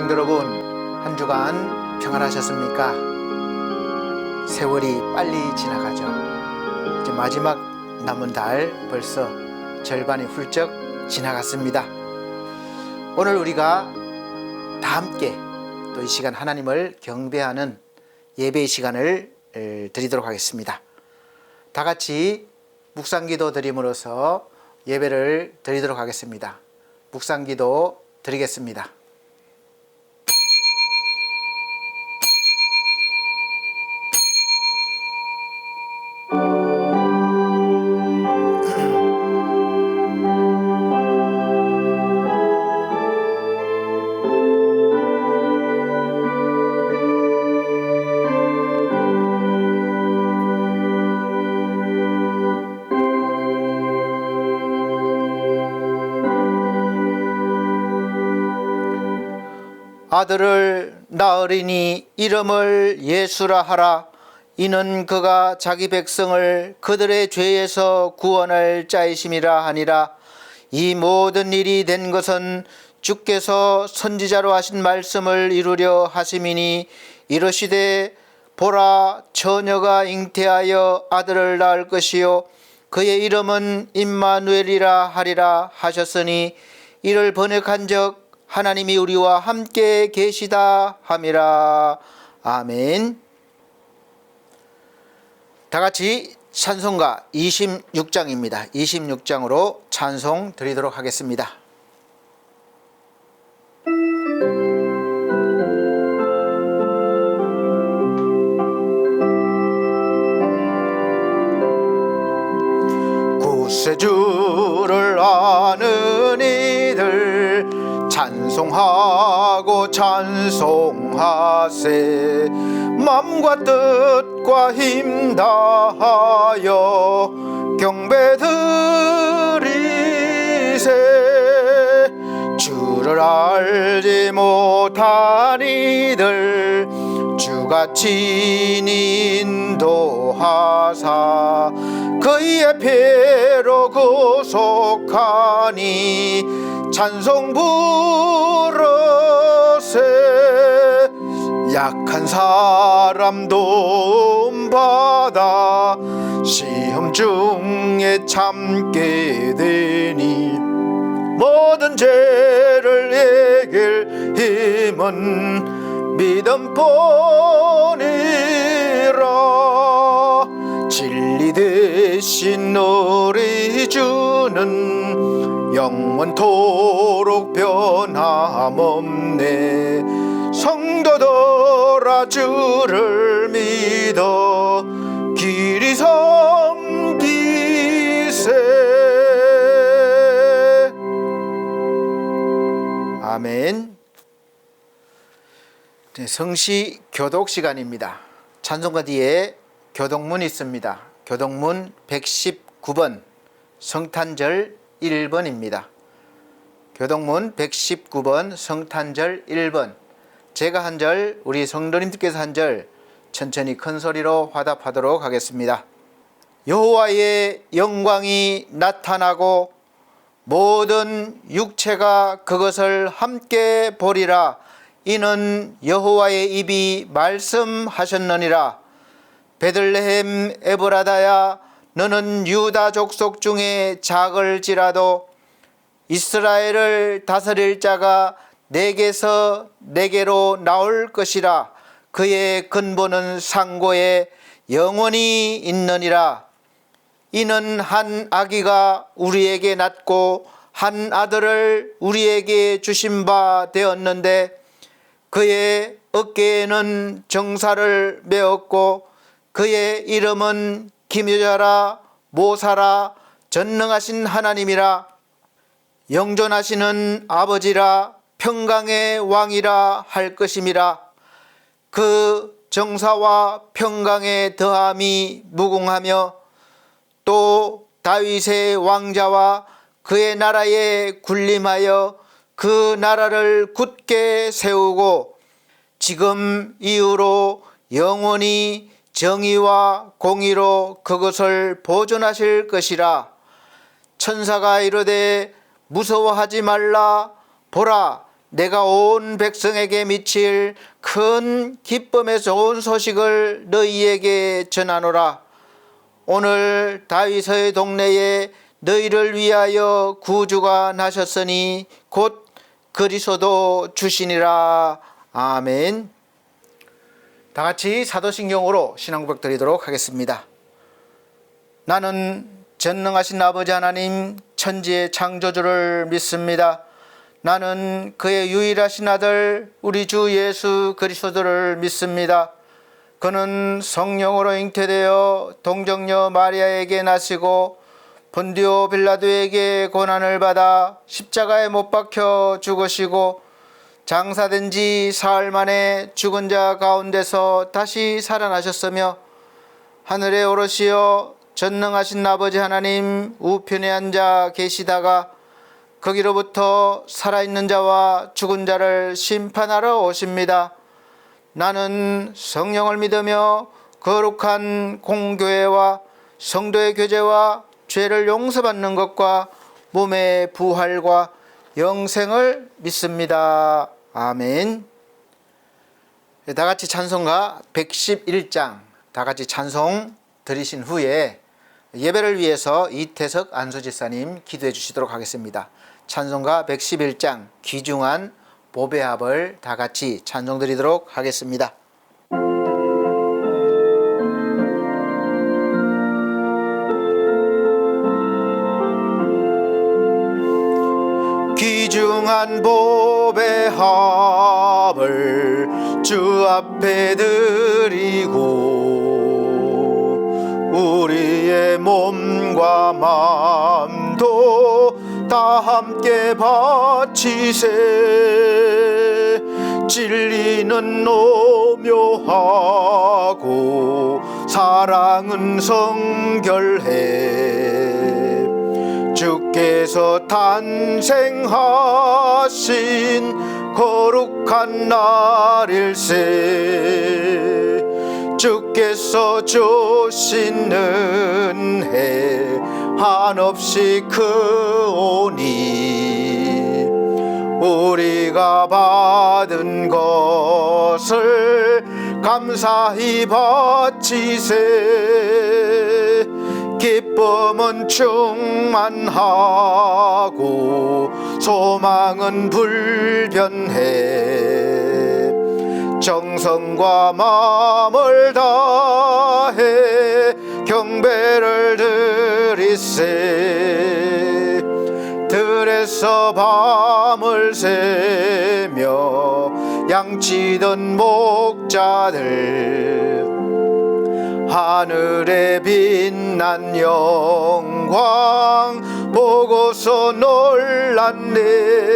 성도 여러분, 한 주간 평안하셨습니까? 세월이 빨리 지나가죠. 이제 마지막 남은 달 벌써 절반이 훌쩍 지나갔습니다. 오늘 우리가 다 함께 또 이 시간 하나님을 경배하는 예배의 시간을 드리도록 하겠습니다. 다 같이 묵상기도 드림으로써 예배를 드리도록 하겠습니다. 묵상기도 드리겠습니다. 아들을 낳으리니 이름을 예수라 하라. 이는 그가 자기 백성을 그들의 죄에서 구원할 자이심이라 하니라. 이 모든 일이 된 것은 주께서 선지자로 하신 말씀을 이루려 하심이니, 이르시되 보라, 처녀가 잉태하여 아들을 낳을 것이요 그의 이름은 임마누엘이라 하리라 하셨으니, 이를 번역한즉 하나님이 우리와 함께 계시다 함이라. 아멘. 다 같이 찬송가 26장입니다. 26장으로 찬송 드리도록 하겠습니다. 구세주를 아는 이들 찬송하고 찬송하세. 맘과 뜻과 힘 다하여 경배 드리세. 주를 알지 못한 이들 주가 친히 인도하사 그의 피로 구속하니 찬송 부르세. 약한 사람 도움받아 시험 중에 참게 되니, 모든 죄를 이길 힘은 믿음뿐이라. 진리 대신 우리 주는 영원토록 변함없네. 성도들아 주를 믿어 길이 섬기세. 아멘. 성시 교독 시간입니다. 찬송가 뒤에 교독문이 있습니다. 교독문 119번 성탄절 1번입니다. 교독문 119번 성탄절 1번. 제가 한 절, 우리 성도님들께서 한 절 천천히 큰 소리로 화답하도록 하겠습니다. 여호와의 영광이 나타나고 모든 육체가 그것을 함께 보리라. 이는 여호와의 입이 말씀하셨느니라. 베들레헴 에브라다야, 너는 유다 족속 중에 작을지라도 이스라엘을 다스릴 자가 내게서 내게로 나올 것이라. 그의 근본은 상고에 영원히 있느니라. 이는 한 아기가 우리에게 낳고 한 아들을 우리에게 주신 바 되었는데, 그의 어깨에는 정사를 메었고 그의 이름은 기묘자라 모사라 전능하신 하나님이라. 영존하시는 아버지라 평강의 왕이라 할 것임이라. 그 정사와 평강의 더함이 무궁하며 또 다윗의 왕자와 그의 나라에 군림하여 그 나라를 굳게 세우고 지금 이후로 영원히 정의와 공의로 그것을 보존하실 것이라. 천사가 이르되 무서워하지 말라. 보라, 내가 온 백성에게 미칠 큰 기쁨의 좋은 소식을 너희에게 전하노라. 오늘 다윗의 동네에 너희를 위하여 구주가 나셨으니 곧 그리스도 주시니라. 아멘. 다 같이 사도신경으로 신앙 고백 드리도록 하겠습니다. 나는 전능하신 아버지 하나님 천지의 창조주를 믿습니다. 나는 그의 유일하신 아들 우리 주 예수 그리스도를 믿습니다. 그는 성령으로 잉태되어 동정녀 마리아에게 나시고 본디오 빌라도에게 고난을 받아 십자가에 못 박혀 죽으시고 장사된 지 사흘 만에 죽은 자 가운데서 다시 살아나셨으며 하늘에 오르시어 전능하신 아버지 하나님 우편에 앉아 계시다가 거기로부터 살아있는 자와 죽은 자를 심판하러 오십니다. 나는 성령을 믿으며 거룩한 공교회와 성도의 교제와 죄를 용서받는 것과 몸의 부활과 영생을 믿습니다. 아멘. 다 같이 찬송가 111장 다 같이 찬송 드리신 후에 예배를 위해서 이태석 안수집사님 기도해 주시도록 하겠습니다. 찬송가 111장 귀중한 보배합을 다 같이 찬송 드리도록 하겠습니다. 귀중한 보배합을 주 앞에 드리고 우리의 몸과 마음도 다 함께 바치세. 진리는 오묘하고 사랑은 성결해. 주께서 탄생하신 거룩한 날일세. 주께서 주신 은혜 한없이 크오니 우리가 받은 것을 감사히 바치세. 기쁨은 충만하고 소망은 불변해. 정성과 마음을 다해 경배를 드리세. 들에서 밤을 새며 양치던 목자들 하늘에 빛난 영광 보고서 놀랐네.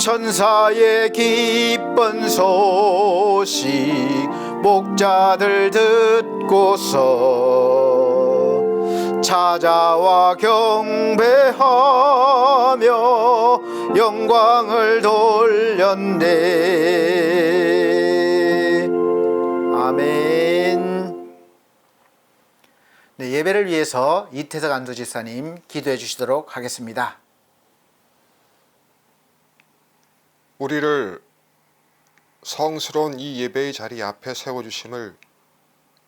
천사의 기쁜 소식 목자들 듣고서 찾아와 경배하며 영광을 돌렸네. 아멘. 네, 예배를 위해서 이태석 안수집사님 기도해 주시도록 하겠습니다. 우리를 성스러운 이 예배의 자리 앞에 세워주심을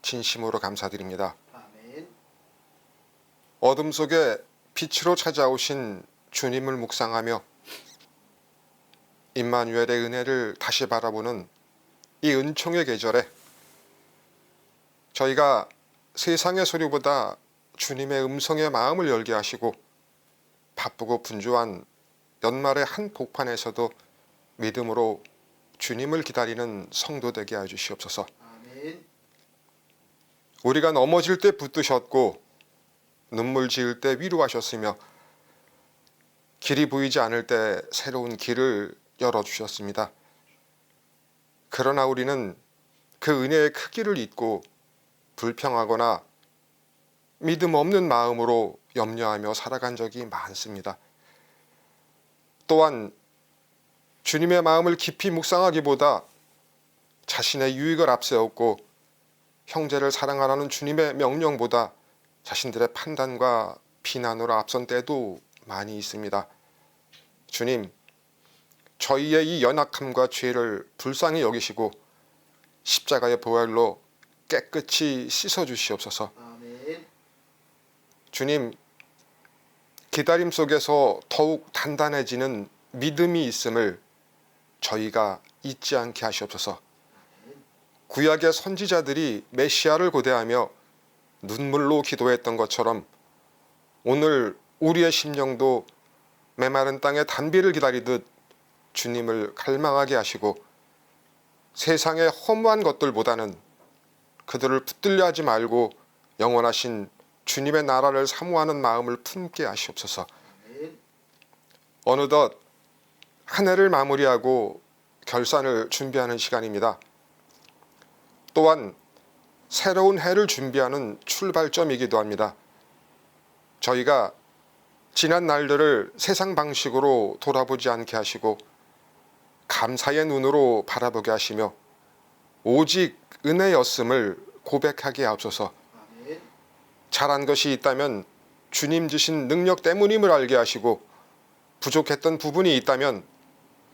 진심으로 감사드립니다. 아멘. 어둠 속에 빛으로 찾아오신 주님을 묵상하며 임마누엘의 은혜를 다시 바라보는 이 은총의 계절에 저희가 세상의 소리보다 주님의 음성에 마음을 열게 하시고 바쁘고 분주한 연말의 한 복판에서도 믿음으로 주님을 기다리는 성도 되게 해주시옵소서. 아멘. 우리가 넘어질 때 붙드셨고 눈물 지을 때 위로하셨으며 길이 보이지 않을 때 새로운 길을 열어주셨습니다. 그러나 우리는 그 은혜의 크기를 잊고 불평하거나 믿음 없는 마음으로 염려하며 살아간 적이 많습니다. 또한 주님의 마음을 깊이 묵상하기보다 자신의 유익을 앞세웠고 형제를 사랑하라는 주님의 명령보다 자신들의 판단과 비난으로 앞선 때도 많이 있습니다. 주님, 저희의 이 연약함과 죄를 불쌍히 여기시고 십자가의 보혈로 깨끗이 씻어 주시옵소서. 아멘. 주님, 기다림 속에서 더욱 단단해지는 믿음이 있음을 저희가 잊지 않게 하시옵소서. 구약의 선지자들이 메시아를 고대하며 눈물로 기도했던 것처럼 오늘 우리의 심령도 메마른 땅의 단비를 기다리듯 주님을 갈망하게 하시고 세상의 허무한 것들보다는 그들을 붙들려 하지 말고 영원하신 주님의 나라를 사모하는 마음을 품게 하시옵소서. 아멘. 어느덧 한 해를 마무리하고 결산을 준비하는 시간입니다. 또한 새로운 해를 준비하는 출발점이기도 합니다. 저희가 지난 날들을 세상 방식으로 돌아보지 않게 하시고 감사의 눈으로 바라보게 하시며 오직 은혜였음을 고백하게 하옵소서. 아멘. 잘한 것이 있다면 주님 주신 능력 때문임을 알게 하시고 부족했던 부분이 있다면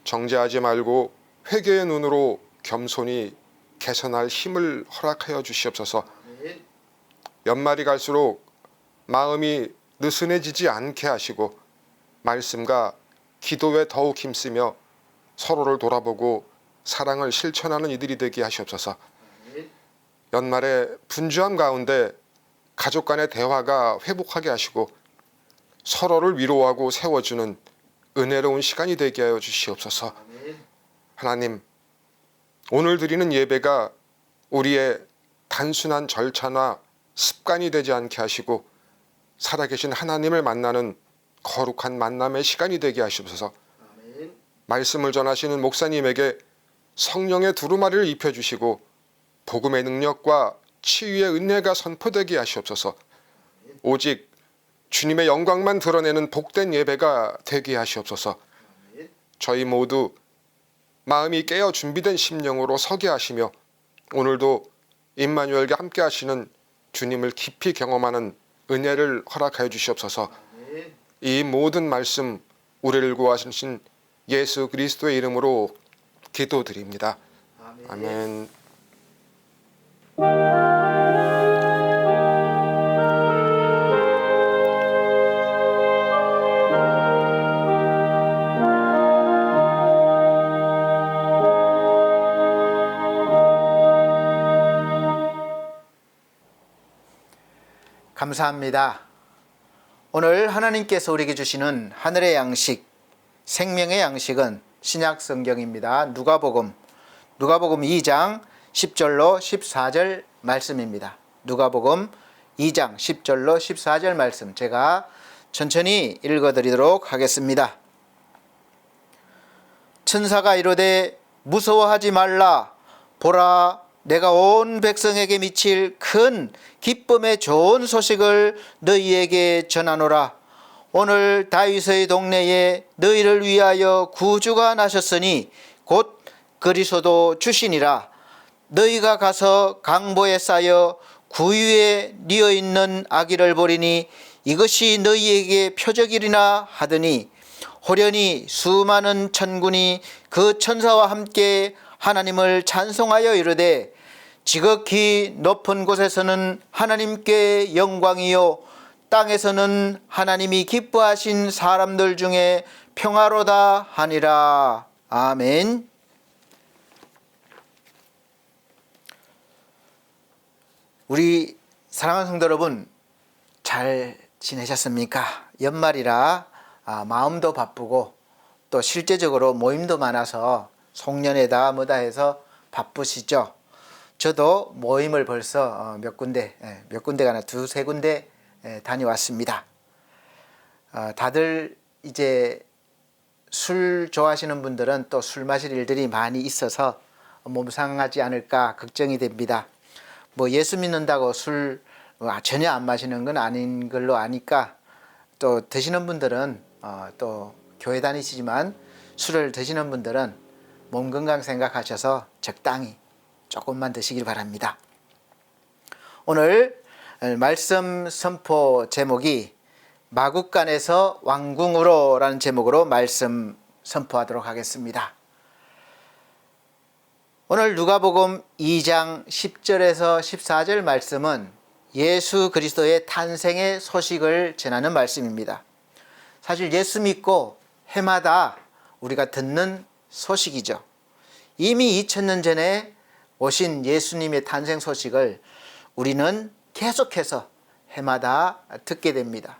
정죄하지 말고 회개의 눈으로 겸손히 개선할 힘을 허락하여 주시옵소서. 아멘. 연말이 갈수록 마음이 느슨해지지 않게 하시고 말씀과 기도에 더욱 힘쓰며 서로를 돌아보고 사랑을 실천하는 이들이 되게 하시옵소서. 아멘. 연말에 분주함 가운데 가족 간의 대화가 회복하게 하시고 서로를 위로하고 세워주는 은혜로운 시간이 되게 하여 주시옵소서. 아멘. 하나님, 오늘 드리는 예배가 우리의 단순한 절차나 습관이 되지 않게 하시고 살아계신 하나님을 만나는 거룩한 만남의 시간이 되게 하시옵소서. 아멘. 말씀을 전하시는 목사님에게 성령의 두루마리를 입혀주시고 복음의 능력과 치유의 은혜가 선포되게 하시옵소서. 오직 주님의 영광만 드러내는 복된 예배가 되게 하시옵소서. 아멘. 저희 모두 마음이 깨어 준비된 심령으로 서게 하시며 오늘도 임마누엘과 함께 하시는 주님을 깊이 경험하는 은혜를 허락하여 주시옵소서. 아멘. 이 모든 말씀 우리를 구하신 예수 그리스도의 이름으로 기도드립니다. 아멘. 아멘. 감사합니다. 오늘 하나님께서 우리에게 주시는 하늘의 양식, 생명의 양식은 신약 성경입니다. 누가복음 2장 10절로 14절 말씀입니다. 누가복음 2장 10절로 14절 말씀 제가 천천히 읽어드리도록 하겠습니다. 천사가 이르되 무서워하지 말라. 보라, 내가 온 백성에게 미칠 큰 기쁨의 좋은 소식을 너희에게 전하노라. 오늘 다윗의 동네에 너희를 위하여 구주가 나셨으니 곧 그리스도 주시니라. 너희가 가서 강보에 쌓여 구유에 뉘어 있는 아기를 보리니 이것이 너희에게 표적이리나 하더니 호련히 수많은 천군이 그 천사와 함께 하나님을 찬송하여 이르되 지극히 높은 곳에서는 하나님께 영광이요 땅에서는 하나님이 기뻐하신 사람들 중에 평화로다 하니라. 아멘. 우리 사랑하는 성도 여러분, 잘 지내셨습니까? 연말이라 마음도 바쁘고 또 실제적으로 모임도 많아서 송년회다 뭐다 해서 바쁘시죠? 저도 모임을 벌써 몇 군데가 아니라 두세 군데 다녀왔습니다. 다들 이제 술 좋아하시는 분들은 또 술 마실 일들이 많이 있어서 몸 상하지 않을까 걱정이 됩니다. 뭐 예수 믿는다고 술 전혀 안 마시는 건 아닌 걸로 아니까 또 드시는 분들은 또 교회 다니시지만 술을 드시는 분들은 몸 건강 생각하셔서 적당히 조금만 드시길 바랍니다. 오늘 말씀 선포 제목이 마국간에서 왕궁으로 라는 제목으로 말씀 선포하도록 하겠습니다. 오늘 누가복음 2장 10절에서 14절 말씀은 예수 그리스도의 탄생의 소식을 전하는 말씀입니다. 사실 예수 믿고 해마다 우리가 듣는 소식이죠. 이미 2000년 전에 오신 예수님의 탄생 소식을 우리는 계속해서 해마다 듣게 됩니다.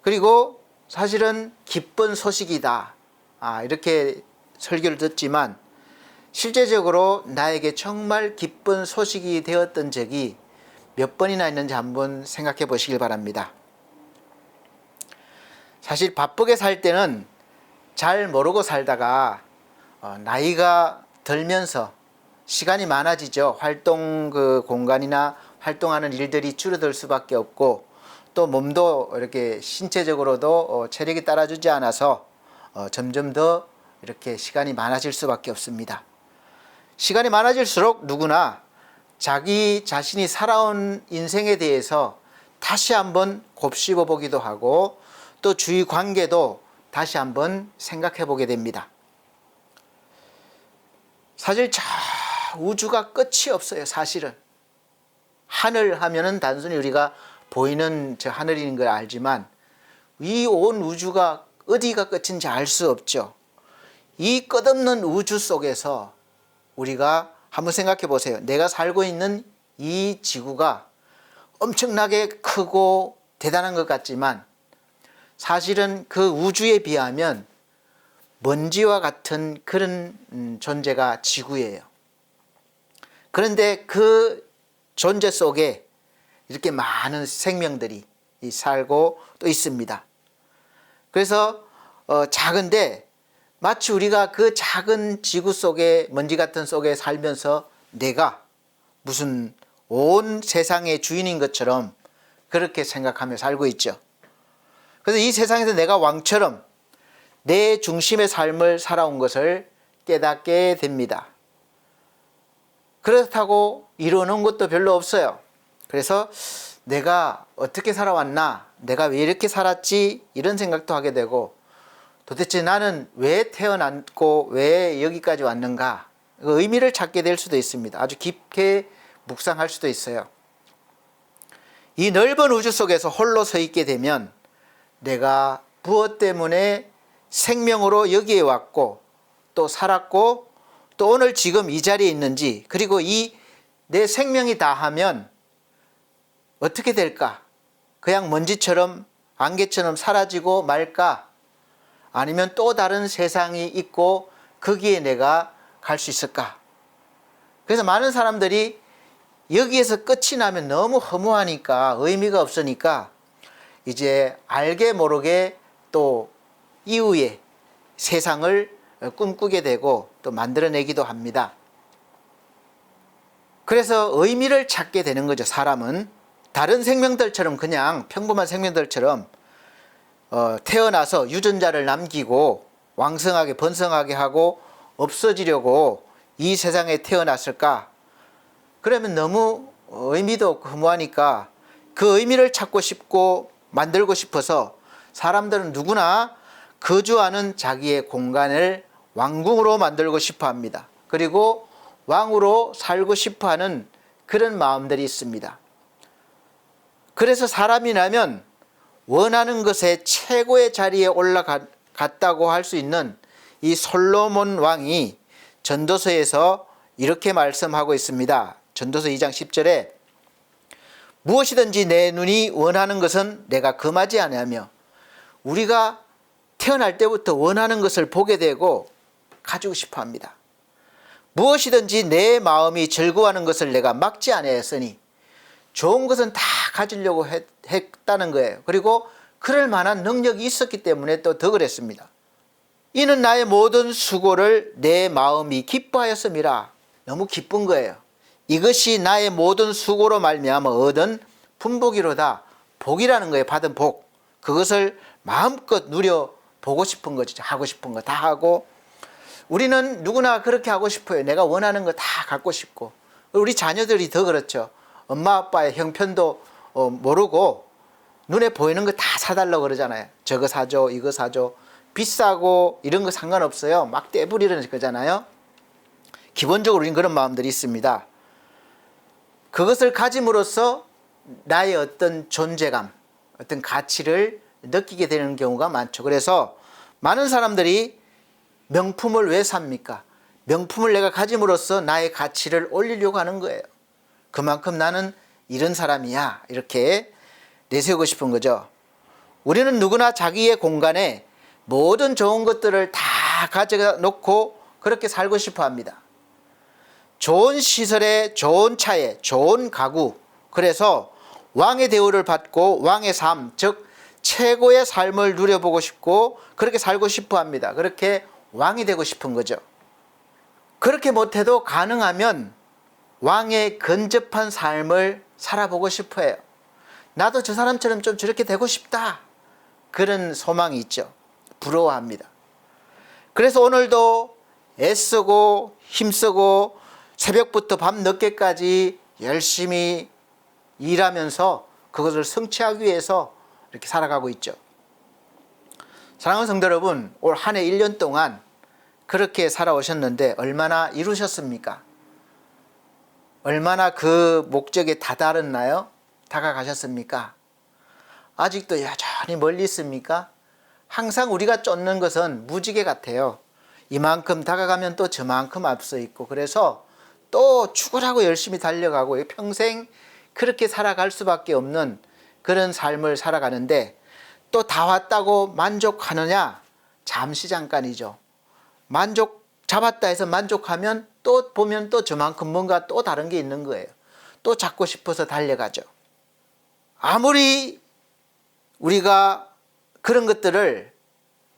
그리고 사실은 기쁜 소식이다, 이렇게 설교를 듣지만 실제적으로 나에게 정말 기쁜 소식이 되었던 적이 몇 번이나 있는지 한번 생각해 보시길 바랍니다. 사실 바쁘게 살 때는 잘 모르고 살다가 나이가 들면서 시간이 많아지죠. 활동 공간이나 활동하는 일들이 줄어들 수밖에 없고, 또 몸도 이렇게 신체적으로도 체력이 따라주지 않아서 점점 더 이렇게 시간이 많아질 수밖에 없습니다. 시간이 많아질수록 누구나 자기 자신이 살아온 인생에 대해서 다시 한번 곱씹어 보기도 하고, 또 주위 관계도 다시 한번 생각해 보게 됩니다. 사실 저 우주가 끝이 없어요. 사실은 하늘 하면은 단순히 우리가 보이는 저 하늘인 걸 알지만 이 온 우주가 어디가 끝인지 알 수 없죠. 이 끝없는 우주 속에서 우리가 한번 생각해 보세요. 내가 살고 있는 이 지구가 엄청나게 크고 대단한 것 같지만 사실은 그 우주에 비하면 먼지와 같은 그런 존재가 지구예요. 그런데 그 존재 속에 이렇게 많은 생명들이 살고 또 있습니다. 그래서 작은데 마치 우리가 그 작은 지구 속에, 먼지 같은 속에 살면서 내가 무슨 온 세상의 주인인 것처럼 그렇게 생각하며 살고 있죠. 그래서 이 세상에서 내가 왕처럼 내 중심의 삶을 살아온 것을 깨닫게 됩니다. 그렇다고 이루는 것도 별로 없어요. 그래서 내가 어떻게 살아왔나, 내가 왜 이렇게 살았지, 이런 생각도 하게 되고, 도대체 나는 왜 태어났고 왜 여기까지 왔는가, 그 의미를 찾게 될 수도 있습니다. 아주 깊게 묵상할 수도 있어요. 이 넓은 우주 속에서 홀로 서 있게 되면 내가 무엇 때문에 생명으로 여기에 왔고 또 살았고 또 오늘 지금 이 자리에 있는지, 그리고 이 내 생명이 다하면 어떻게 될까? 그냥 먼지처럼 안개처럼 사라지고 말까? 아니면 또 다른 세상이 있고 거기에 내가 갈 수 있을까? 그래서 많은 사람들이 여기에서 끝이 나면 너무 허무하니까, 의미가 없으니까 이제 알게 모르게 또 이후의 세상을 꿈꾸게 되고 또 만들어내기도 합니다. 그래서 의미를 찾게 되는 거죠. 사람은 다른 생명들처럼, 그냥 평범한 생명들처럼 태어나서 유전자를 남기고 왕성하게 번성하게 하고 없어지려고 이 세상에 태어났을까? 그러면 너무 의미도 없고 허무하니까 그 의미를 찾고 싶고 만들고 싶어서 사람들은 누구나 거주하는 자기의 공간을 왕궁으로 만들고 싶어 합니다. 그리고 왕으로 살고 싶어 하는 그런 마음들이 있습니다. 그래서 사람이라면 원하는 것의 최고의 자리에 올라갔다고 할 수 있는 이 솔로몬 왕이 전도서에서 이렇게 말씀하고 있습니다. 전도서 2장 10절에 무엇이든지 내 눈이 원하는 것은 내가 금하지 아니하며, 우리가 태어날 때부터 원하는 것을 보게 되고 가지고 싶어 합니다. 무엇이든지 내 마음이 즐거워하는 것을 내가 막지 아니하였으니, 좋은 것은 다 가지려고 했다는 거예요. 그리고 그럴 만한 능력이 있었기 때문에 또 더 그랬습니다. 이는 나의 모든 수고를 내 마음이 기뻐하였음이라. 너무 기쁜 거예요. 이것이 나의 모든 수고로 말미암아 얻은 분복이로다. 복이라는 거예요. 받은 복. 그것을 마음껏 누려보고 싶은 거죠. 하고 싶은 거 다 하고. 우리는 누구나 그렇게 하고 싶어요. 내가 원하는 거 다 갖고 싶고. 우리 자녀들이 더 그렇죠. 엄마 아빠의 형편도 모르고 눈에 보이는 거 다 사달라고 그러잖아요. 저거 사줘, 이거 사줘. 비싸고 이런 거 상관없어요. 막 떼부리는 거잖아요. 기본적으로 우리는 그런 마음들이 있습니다. 그것을 가짐으로써 나의 어떤 존재감, 어떤 가치를 느끼게 되는 경우가 많죠. 그래서 많은 사람들이 명품을 왜 삽니까? 명품을 내가 가짐으로써 나의 가치를 올리려고 하는 거예요. 그만큼 나는 이런 사람이야, 이렇게 내세우고 싶은 거죠. 우리는 누구나 자기의 공간에 모든 좋은 것들을 다 가져다 놓고 그렇게 살고 싶어 합니다. 좋은 시설에, 좋은 차에, 좋은 가구, 그래서 왕의 대우를 받고 왕의 삶, 즉 최고의 삶을 누려보고 싶고 그렇게 살고 싶어 합니다. 그렇게 왕이 되고 싶은 거죠. 그렇게 못해도 가능하면 왕의 근접한 삶을 살아보고 싶어 해요. 나도 저 사람처럼 좀 저렇게 되고 싶다. 그런 소망이 있죠. 부러워합니다. 그래서 오늘도 애쓰고 힘쓰고 새벽부터 밤 늦게까지 열심히 일하면서 그것을 성취하기 위해서 이렇게 살아가고 있죠. 사랑하는 성도 여러분, 올 한 해 1년 동안 그렇게 살아오셨는데 얼마나 이루셨습니까? 얼마나 그 목적에 다다랐나요? 다가가셨습니까? 아직도 여전히 멀리 있습니까? 항상 우리가 쫓는 것은 무지개 같아요. 이만큼 다가가면 또 저만큼 앞서 있고, 그래서 또 죽으라고 열심히 달려가고 평생 그렇게 살아갈 수밖에 없는 그런 삶을 살아가는데, 또 다 왔다고 만족하느냐? 잠시 잠깐이죠. 잡았다 해서 만족하면 또 보면 또 저만큼 뭔가 또 다른 게 있는 거예요. 또 잡고 싶어서 달려가죠. 아무리 우리가 그런 것들을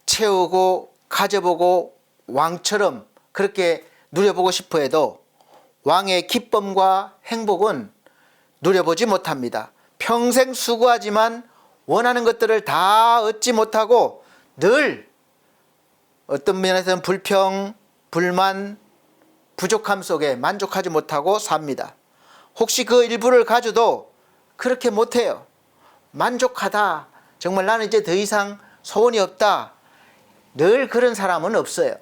채우고 가져보고 왕처럼 그렇게 누려보고 싶어 해도 왕의 기쁨과 행복은 누려보지 못합니다. 평생 수고하지만 원하는 것들을 다 얻지 못하고 늘 어떤 면에서는 불평, 불만, 부족함 속에 만족하지 못하고 삽니다. 혹시 그 일부를 가져도 그렇게 못해요. 만족하다, 정말 나는 이제 더 이상 소원이 없다, 늘 그런 사람은 없어요.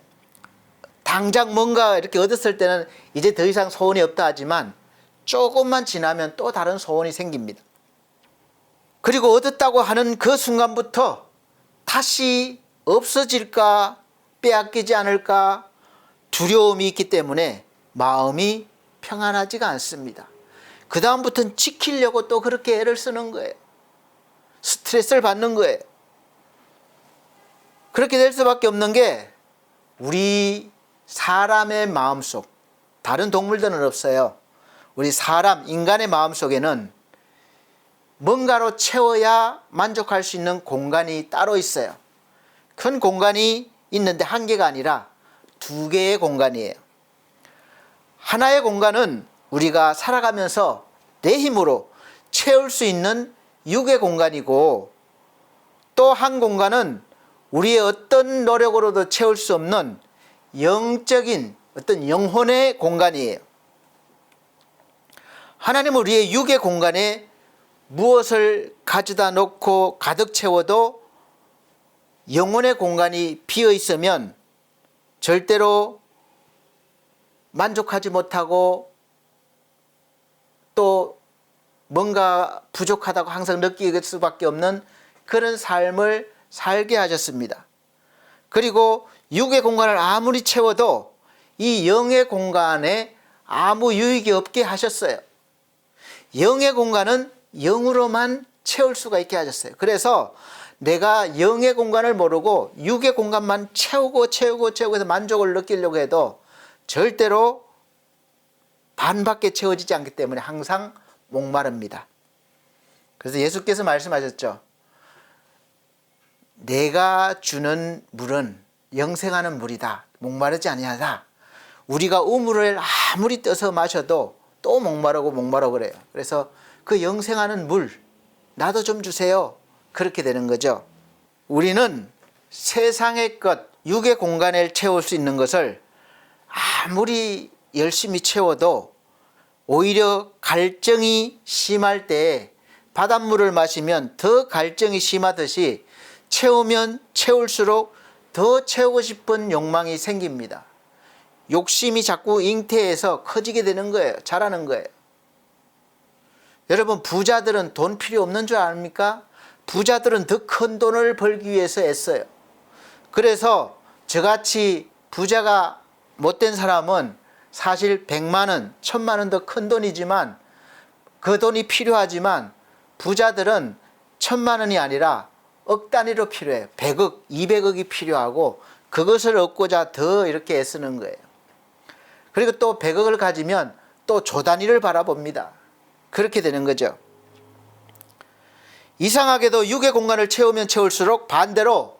당장 뭔가 이렇게 얻었을 때는 이제 더 이상 소원이 없다 하지만 조금만 지나면 또 다른 소원이 생깁니다. 그리고 얻었다고 하는 그 순간부터 다시 없어질까, 빼앗기지 않을까 두려움이 있기 때문에 마음이 평안하지가 않습니다. 그 다음부터는 지키려고 또 그렇게 애를 쓰는 거예요. 스트레스를 받는 거예요. 그렇게 될 수밖에 없는 게 우리 사람의 마음속, 다른 동물들은 없어요. 우리 사람, 인간의 마음속에는 뭔가로 채워야 만족할 수 있는 공간이 따로 있어요. 큰 공간이 있는데 한 개가 아니라 두 개의 공간이에요. 하나의 공간은 우리가 살아가면서 내 힘으로 채울 수 있는 육의 공간이고, 또 한 공간은 우리의 어떤 노력으로도 채울 수 없는 영적인 어떤 영혼의 공간이에요. 하나님은 우리의 육의 공간에 무엇을 가져다 놓고 가득 채워도 영혼의 공간이 비어 있으면 절대로 만족하지 못하고 또 뭔가 부족하다고 항상 느낄 수밖에 없는 그런 삶을 살게 하셨습니다. 그리고 육의 공간을 아무리 채워도 이 영의 공간에 아무 유익이 없게 하셨어요. 영의 공간은 영으로만 채울 수가 있게 하셨어요. 그래서 내가 영의 공간을 모르고 육의 공간만 채우고 해서 만족을 느끼려고 해도 절대로 반밖에 채워지지 않기 때문에 항상 목마릅니다. 그래서 예수께서 말씀하셨죠. 내가 주는 물은 영생하는 물이다. 목마르지 아니하다. 우리가 우물을 아무리 떠서 마셔도 또 목마르고 그래요. 그래서 그 영생하는 물 나도 좀 주세요. 그렇게 되는 거죠. 우리는 세상의 것, 육의 공간을 채울 수 있는 것을 아무리 열심히 채워도 오히려 갈증이 심할 때 바닷물을 마시면 더 갈증이 심하듯이 채우면 채울수록 더 채우고 싶은 욕망이 생깁니다. 욕심이 자꾸 잉태해서 커지게 되는 거예요. 자라는 거예요. 여러분, 부자들은 돈 필요 없는 줄 아닙니까? 부자들은 더 큰 돈을 벌기 위해서 애써요. 그래서 저같이 부자가 못된 사람은 사실 100만 원, 1000만 원 더 큰 돈이지만 그 돈이 필요하지만 부자들은 1000만 원이 아니라 억 단위로 필요해요. 100억, 200억이 필요하고 그것을 얻고자 더 이렇게 애쓰는 거예요. 그리고 또 100억을 가지면 또 조 단위를 바라봅니다. 그렇게 되는 거죠. 이상하게도 육의 공간을 채우면 채울수록 반대로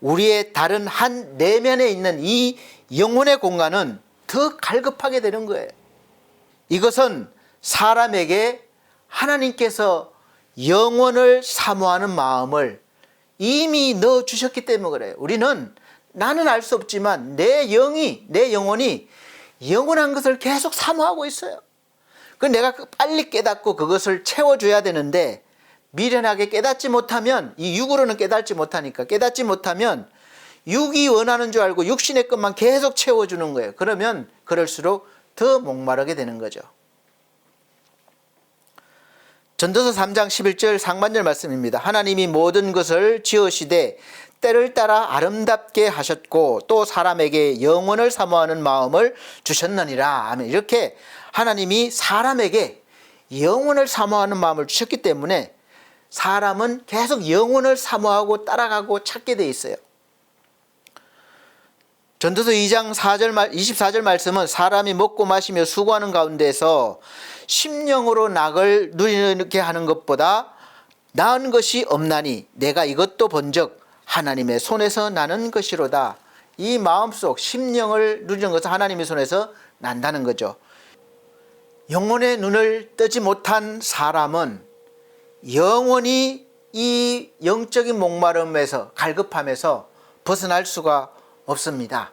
우리의 다른 한 내면에 있는 이 영혼의 공간은 더 갈급하게 되는 거예요. 이것은 사람에게 하나님께서 영혼을 사모하는 마음을 이미 넣어주셨기 때문에 그래요. 우리는 나는 알 수 없지만 내 영혼이 영원한 것을 계속 사모하고 있어요. 그 내가 빨리 깨닫고 그것을 채워줘야 되는데 미련하게 깨닫지 못하면 이 육으로는 깨닫지 못하니까 깨닫지 못하면 육이 원하는 줄 알고 육신의 것만 계속 채워주는 거예요. 그러면 그럴수록 더 목마르게 되는 거죠. 전도서 3장 11절 상반절 말씀입니다. 하나님이 모든 것을 지으시되 때를 따라 아름답게 하셨고 또 사람에게 영혼을 사모하는 마음을 주셨느니라. 아멘. 이렇게 하나님이 사람에게 영혼을 사모하는 마음을 주셨기 때문에 사람은 계속 영혼을 사모하고 따라가고 찾게 돼 있어요. 전도서 2장 24절 말씀은 사람이 먹고 마시며 수고하는 가운데서 심령으로 낙을 누리게 하는 것보다 나은 것이 없나니 내가 이것도 본즉 하나님의 손에서 나는 것이로다. 이 마음속 심령을 누리는 것은 하나님의 손에서 난다는 거죠. 영혼의 눈을 뜨지 못한 사람은 영원히 이 영적인 목마름에서 갈급함에서 벗어날 수가 없습니다.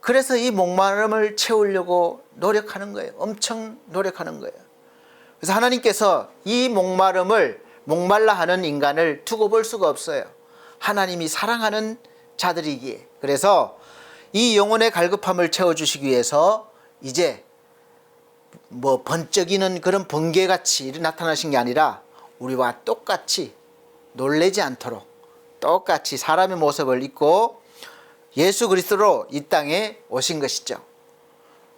그래서 이 목마름을 채우려고 노력하는 거예요. 엄청 노력하는 거예요. 그래서 하나님께서 이 목말라 하는 인간을 두고 볼 수가 없어요. 하나님이 사랑하는 자들이기에. 그래서 이 영혼의 갈급함을 채워주시기 위해서 이제 번쩍이는 그런 번개같이 나타나신 게 아니라 우리와 똑같이 놀라지 않도록 똑같이 사람의 모습을 입고 예수 그리스도로 이 땅에 오신 것이죠.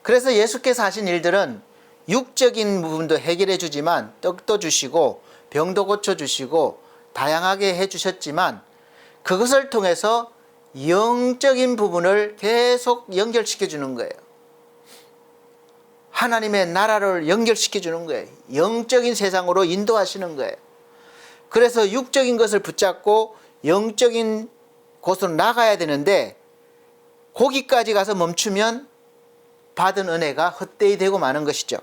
그래서 예수께서 하신 일들은 육적인 부분도 해결해 주지만 떡도 주시고 병도 고쳐주시고 다양하게 해주셨지만 그것을 통해서 영적인 부분을 계속 연결시켜 주는 거예요. 하나님의 나라를 연결시켜 주는 거예요. 영적인 세상으로 인도하시는 거예요. 그래서 육적인 것을 붙잡고 영적인 곳으로 나가야 되는데 거기까지 가서 멈추면 받은 은혜가 헛되이 되고 마는 것이죠.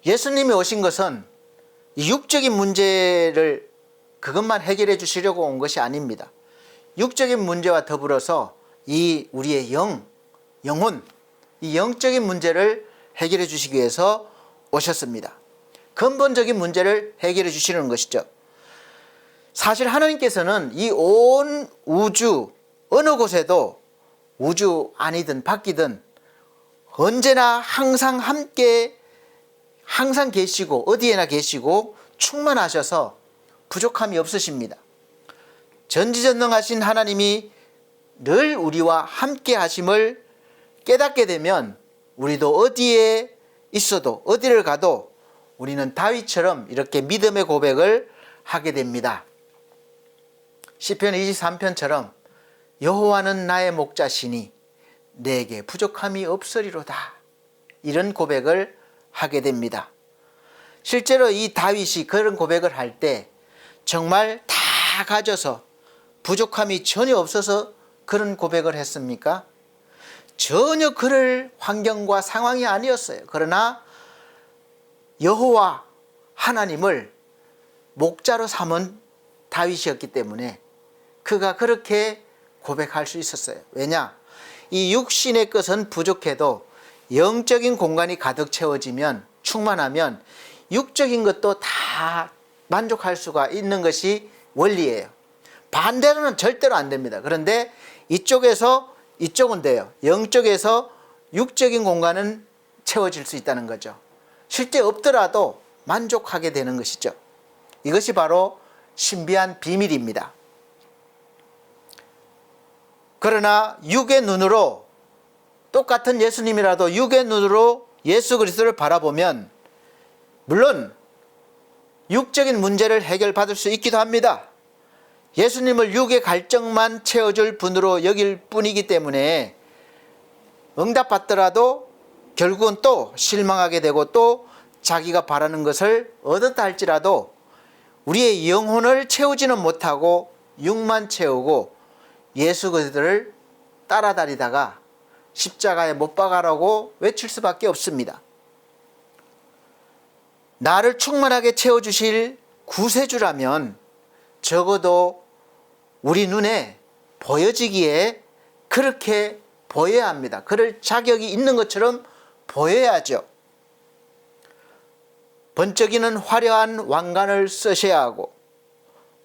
예수님이 오신 것은 육적인 문제를 그것만 해결해 주시려고 온 것이 아닙니다. 육적인 문제와 더불어서 이 우리의 영혼, 이 영적인 문제를 해결해 주시기 위해서 오셨습니다. 근본적인 문제를 해결해 주시는 것이죠. 사실 하나님께서는 이 온 우주 어느 곳에도 우주 안이든 밖이든 언제나 항상 함께 항상 계시고 어디에나 계시고 충만하셔서 부족함이 없으십니다. 전지전능하신 하나님이 늘 우리와 함께 하심을 깨닫게 되면 우리도 어디에 있어도 어디를 가도 우리는 다윗처럼 이렇게 믿음의 고백을 하게 됩니다. 시편 23편처럼 여호와는 나의 목자시니 내게 부족함이 없으리로다. 이런 고백을 하게 됩니다. 실제로 이 다윗이 그런 고백을 할 때 정말 다 가져서 부족함이 전혀 없어서 그런 고백을 했습니까? 전혀 그럴 환경과 상황이 아니었어요. 그러나 여호와 하나님을 목자로 삼은 다윗이었기 때문에 그가 그렇게 고백할 수 있었어요. 왜냐? 이 육신의 것은 부족해도 영적인 공간이 가득 채워지면 충만하면 육적인 것도 다 만족할 수가 있는 것이 원리예요. 반대로는 절대로 안 됩니다. 그런데 이쪽에서 이쪽은 돼요. 영적에서 육적인 공간은 채워질 수 있다는 거죠. 실제 없더라도 만족하게 되는 것이죠. 이것이 바로 신비한 비밀입니다. 그러나 육의 눈으로, 똑같은 예수님이라도 육의 눈으로 예수 그리스도를 바라보면 물론 육적인 문제를 해결받을 수 있기도 합니다. 예수님을 육의 갈증만 채워줄 분으로 여길 뿐이기 때문에 응답받더라도 결국은 또 실망하게 되고 또 자기가 바라는 것을 얻었다 할지라도 우리의 영혼을 채우지는 못하고 육만 채우고 예수 그리스도를 따라다니다가 십자가에 못 박아라고 외칠 수밖에 없습니다. 나를 충만하게 채워주실 구세주라면 적어도 우리 눈에 보여지기에 그렇게 보여야 합니다. 그럴 자격이 있는 것처럼 보여야죠. 번쩍이는 화려한 왕관을 쓰셔야 하고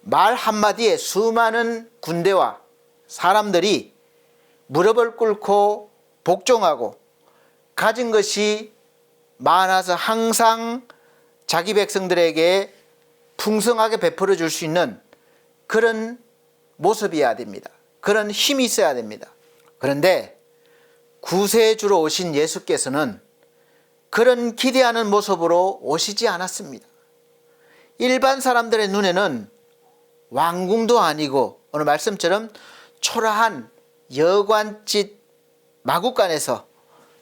말 한마디에 수많은 군대와 사람들이 무릎을 꿇고 복종하고 가진 것이 많아서 항상 자기 백성들에게 풍성하게 베풀어 줄 수 있는 그런 모습이어야 됩니다. 그런 힘이 있어야 됩니다. 그런데 구세주로 오신 예수께서는 그런 기대하는 모습으로 오시지 않았습니다. 일반 사람들의 눈에는 왕궁도 아니고 오늘 말씀처럼 초라한 여관짓 마구간에서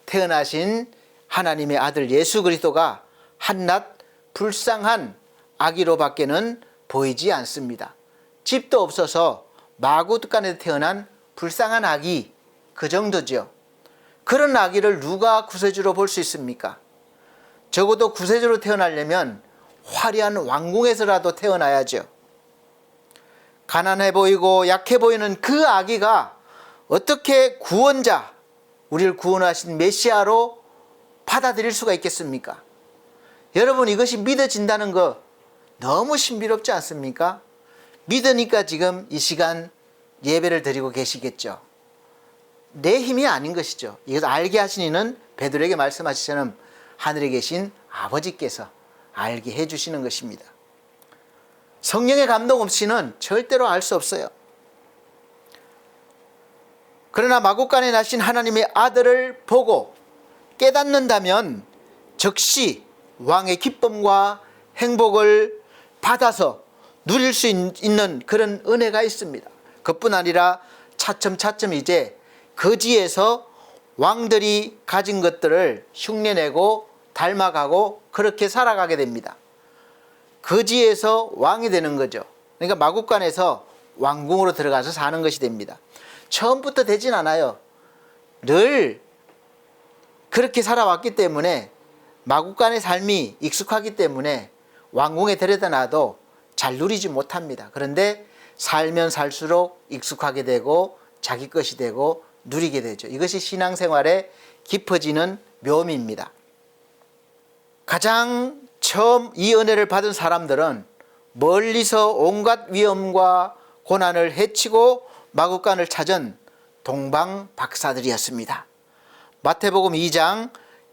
태어나신 하나님의 아들 예수 그리스도가 한낱 불쌍한 아기로 밖에는 보이지 않습니다. 집도 없어서 마구간에 태어난 불쌍한 아기, 그 정도죠. 그런 아기를 누가 구세주로 볼 수 있습니까? 적어도 구세주로 태어나려면 화려한 왕궁에서라도 태어나야죠. 가난해 보이고 약해 보이는 그 아기가 어떻게 구원자, 우리를 구원하신 메시아로 받아들일 수가 있겠습니까? 여러분, 이것이 믿어진다는 거 너무 신비롭지 않습니까? 믿으니까 지금 이 시간 예배를 드리고 계시겠죠. 내 힘이 아닌 것이죠. 이것을 알게 하신 이는 베드로에게 말씀하시처럼 하늘에 계신 아버지께서 알게 해주시는 것입니다. 성령의 감동 없이는 절대로 알 수 없어요. 그러나 마구간에 나신 하나님의 아들을 보고 깨닫는다면 즉시 왕의 기쁨과 행복을 받아서 누릴 수 있는 그런 은혜가 있습니다. 그뿐 아니라 차츰차츰 이제 거지에서 왕들이 가진 것들을 흉내내고 닮아가고 그렇게 살아가게 됩니다. 거지에서 왕이 되는 거죠. 그러니까 마구간에서 왕궁으로 들어가서 사는 것이 됩니다. 처음부터 되진 않아요. 늘 그렇게 살아왔기 때문에 마구간의 삶이 익숙하기 때문에 왕궁에 데려다 놔도 잘 누리지 못합니다. 그런데 살면 살수록 익숙하게 되고 자기 것이 되고 누리게 되죠. 이것이 신앙생활에 깊어지는 묘미입니다. 가장 처음 이 은혜를 받은 사람들은 멀리서 온갖 위험과 고난을 헤치고 마구간을 찾은 동방박사들이었습니다. 마태복음 2장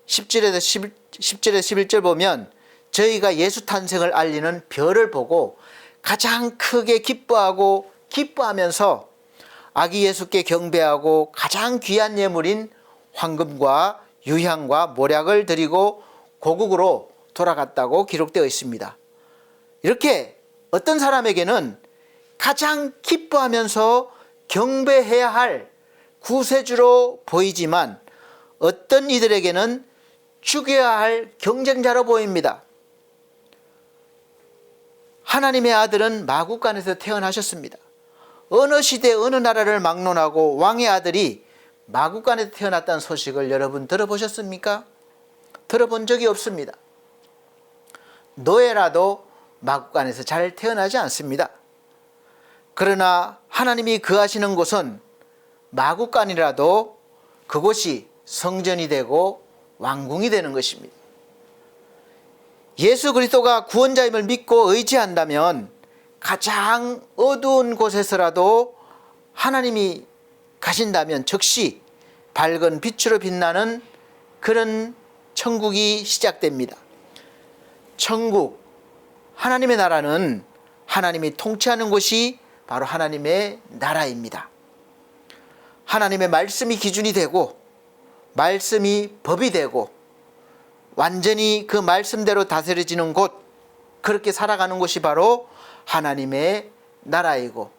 10절에서 11절 보면 저희가 예수 탄생을 알리는 별을 보고 가장 크게 기뻐하면서 아기 예수께 경배하고 가장 귀한 예물인 황금과 유향과 모략을 드리고 고국으로 돌아갔다고 기록되어 있습니다. 이렇게 어떤 사람에게는 가장 기뻐하면서 경배해야 할 구세주로 보이지만 어떤 이들에게는 죽여야 할 경쟁자로 보입니다. 하나님의 아들은 마구간에서 태어나셨습니다. 어느 시대 어느 나라를 막론하고 왕의 아들이 마구간에서 태어났다는 소식을 여러분 들어보셨습니까? 들어본 적이 없습니다. 노예라도 마구간에서 잘 태어나지 않습니다. 그러나 하나님이 거하시는 곳은 마구간이라도 그곳이 성전이 되고 왕궁이 되는 것입니다. 예수 그리스도가 구원자임을 믿고 의지한다면 가장 어두운 곳에서라도 하나님이 가신다면 즉시 밝은 빛으로 빛나는 그런 천국이 시작됩니다. 천국, 하나님의 나라는 하나님이 통치하는 곳이 바로 하나님의 나라입니다. 하나님의 말씀이 기준이 되고 말씀이 법이 되고 완전히 그 말씀대로 다스려지는 곳, 그렇게 살아가는 곳이 바로 하나님의 나라이고,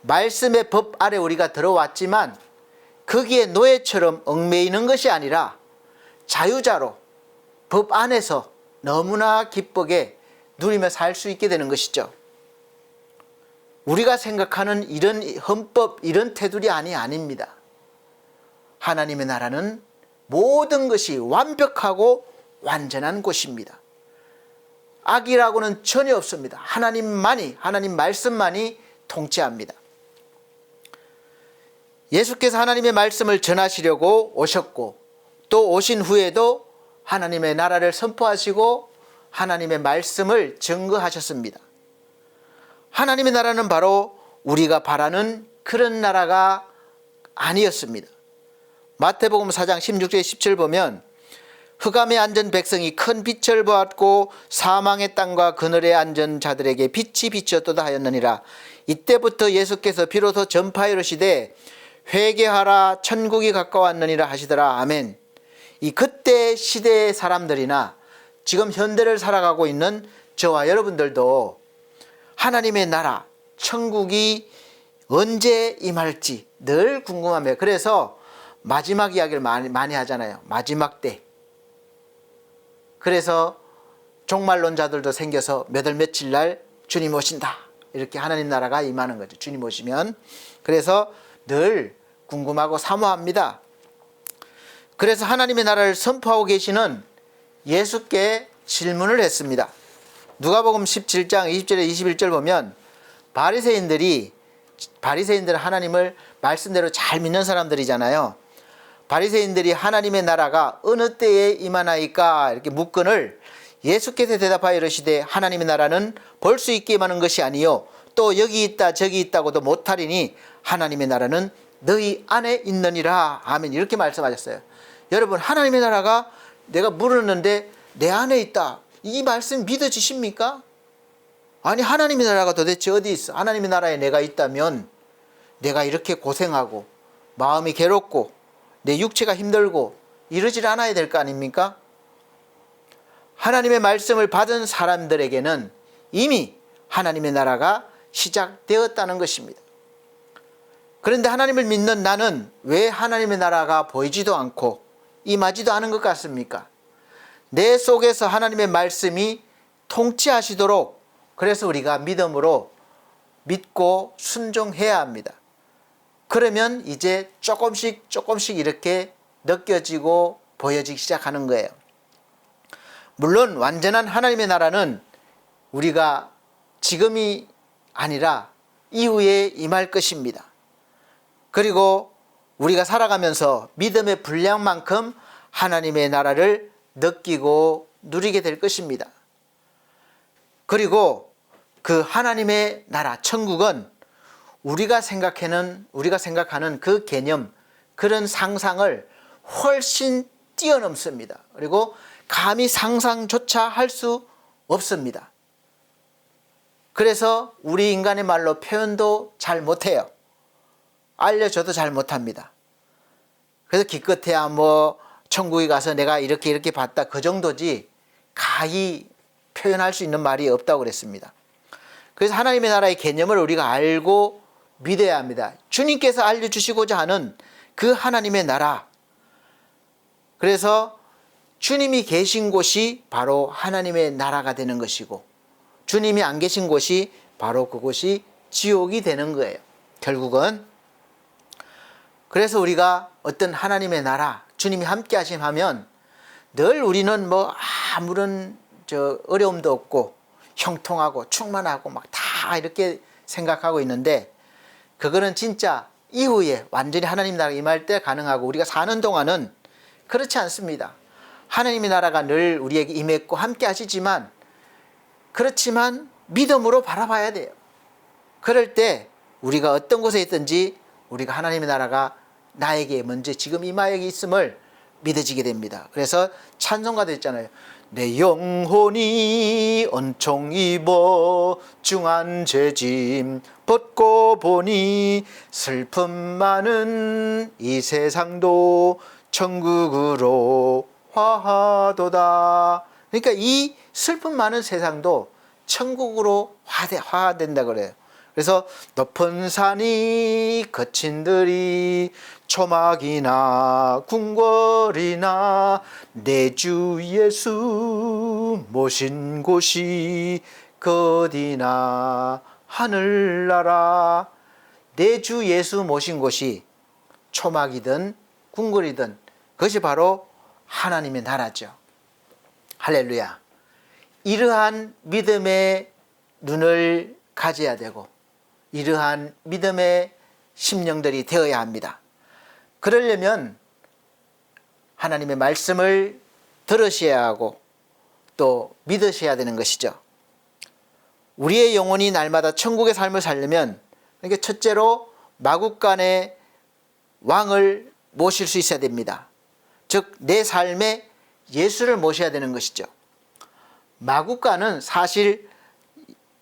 말씀의 법 아래 우리가 들어왔지만 거기에 노예처럼 얽매이는 것이 아니라 자유자로 법 안에서 너무나 기쁘게 누리며 살 수 있게 되는 것이죠. 우리가 생각하는 이런 헌법, 이런 테두리 안이 아닙니다. 하나님의 나라는 모든 것이 완벽하고 완전한 곳입니다. 악이라고는 전혀 없습니다. 하나님만이, 하나님 말씀만이 통치합니다. 예수께서 하나님의 말씀을 전하시려고 오셨고, 또 오신 후에도 하나님의 나라를 선포하시고 하나님의 말씀을 증거하셨습니다. 하나님의 나라는 바로 우리가 바라는 그런 나라가 아니었습니다. 마태복음 4장 16절 17 보면, 흑암에 앉은 백성이 큰 빛을 보았고 사망의 땅과 그늘에 앉은 자들에게 빛이 비추었도다 하였느니라. 이때부터 예수께서 비로소 전파하여 이르시되 회개하라 천국이 가까웠느니라 하시더라. 아멘. 이 그때 시대의 사람들이나 지금 현대를 살아가고 있는 저와 여러분들도 하나님의 나라, 천국이 언제 임할지 늘 궁금합니다. 그래서 마지막 이야기를 많이 하잖아요. 마지막 때. 그래서 종말론자들도 생겨서 몇 월 며칠 날 주님 오신다, 이렇게 하나님 나라가 임하는 거죠. 주님 오시면. 그래서 늘 궁금하고 사모합니다. 그래서 하나님의 나라를 선포하고 계시는 예수께 질문을 했습니다. 누가복음 17장 20절에 21절 보면, 바리새인들은 하나님을 말씀대로 잘 믿는 사람들이잖아요. 바리새인들이 하나님의 나라가 어느 때에 임하나이까 이렇게 묻거늘 예수께서 대답하여 이르시되 하나님의 나라는 볼 수 있게 임하는 것이 아니요 또 여기 있다 저기 있다고도 못하리니 하나님의 나라는 너희 안에 있느니라. 아멘. 이렇게 말씀하셨어요. 여러분, 하나님의 나라가 내가 물었는데 내 안에 있다, 이 말씀 믿어지십니까? 아니, 하나님의 나라가 도대체 어디 있어? 하나님의 나라에 내가 있다면 내가 이렇게 고생하고 마음이 괴롭고 내 육체가 힘들고 이러질 않아야 될 거 아닙니까? 하나님의 말씀을 받은 사람들에게는 이미 하나님의 나라가 시작되었다는 것입니다. 그런데 하나님을 믿는 나는 왜 하나님의 나라가 보이지도 않고 임하지도 않은 것 같습니까? 내 속에서 하나님의 말씀이 통치하시도록, 그래서 우리가 믿음으로 믿고 순종해야 합니다. 그러면 이제 조금씩 이렇게 느껴지고 보여지기 시작하는 거예요. 물론 완전한 하나님의 나라는 우리가 지금이 아니라 이후에 임할 것입니다. 그리고 우리가 살아가면서 믿음의 분량만큼 하나님의 나라를 느끼고 누리게 될 것입니다. 그리고 그 하나님의 나라, 천국은 우리가 생각하는 그 개념, 그런 상상을 훨씬 뛰어넘습니다. 그리고 감히 상상조차 할 수 없습니다. 그래서 우리 인간의 말로 표현도 잘 못해요. 알려줘도 잘 못합니다. 그래서 기껏해야 천국에 가서 내가 이렇게 봤다, 그 정도지 가히 표현할 수 있는 말이 없다고 그랬습니다. 그래서 하나님의 나라의 개념을 우리가 알고 믿어야 합니다. 주님께서 알려주시고자 하는 그 하나님의 나라. 그래서 주님이 계신 곳이 바로 하나님의 나라가 되는 것이고, 주님이 안 계신 곳이 바로 그곳이 지옥이 되는 거예요, 결국은. 그래서 우리가 어떤 하나님의 나라, 주님이 함께 하시면 늘 우리는 아무런 어려움도 없고 형통하고 충만하고 다 이렇게 생각하고 있는데, 그거는 진짜 이후에 완전히 하나님 나라가 임할 때 가능하고, 우리가 사는 동안은 그렇지 않습니다. 하나님의 나라가 늘 우리에게 임했고 함께 하시지만, 그렇지만 믿음으로 바라봐야 돼요. 그럴 때 우리가 어떤 곳에 있든지 우리가 하나님의 나라가 나에게 먼저 지금 이마에 있음을 믿어지게 됩니다. 그래서 찬송가도 있잖아요. 내 영혼이 은총 입어 중한 죄짐 벗고 보니 슬픔 많은 이 세상도 천국으로 화하도다. 그러니까 이 슬픔 많은 세상도 천국으로 화된다 그래요. 그래서 높은 산이 거친 들이 초막이나 궁궐이나 내 주 예수 모신 곳이 어디나 하늘나라. 내 주 예수 모신 곳이 초막이든 궁궐이든 그것이 바로 하나님의 나라죠. 할렐루야. 이러한 믿음의 눈을 가져야 되고 이러한 믿음의 심령들이 되어야 합니다. 그러려면 하나님의 말씀을 들으셔야 하고 또 믿으셔야 되는 것이죠. 우리의 영혼이 날마다 천국의 삶을 살려면 그러니까 첫째로 마국간의 왕을 모실 수 있어야 됩니다. 즉 내 삶에 예수를 모셔야 되는 것이죠. 마국간은 사실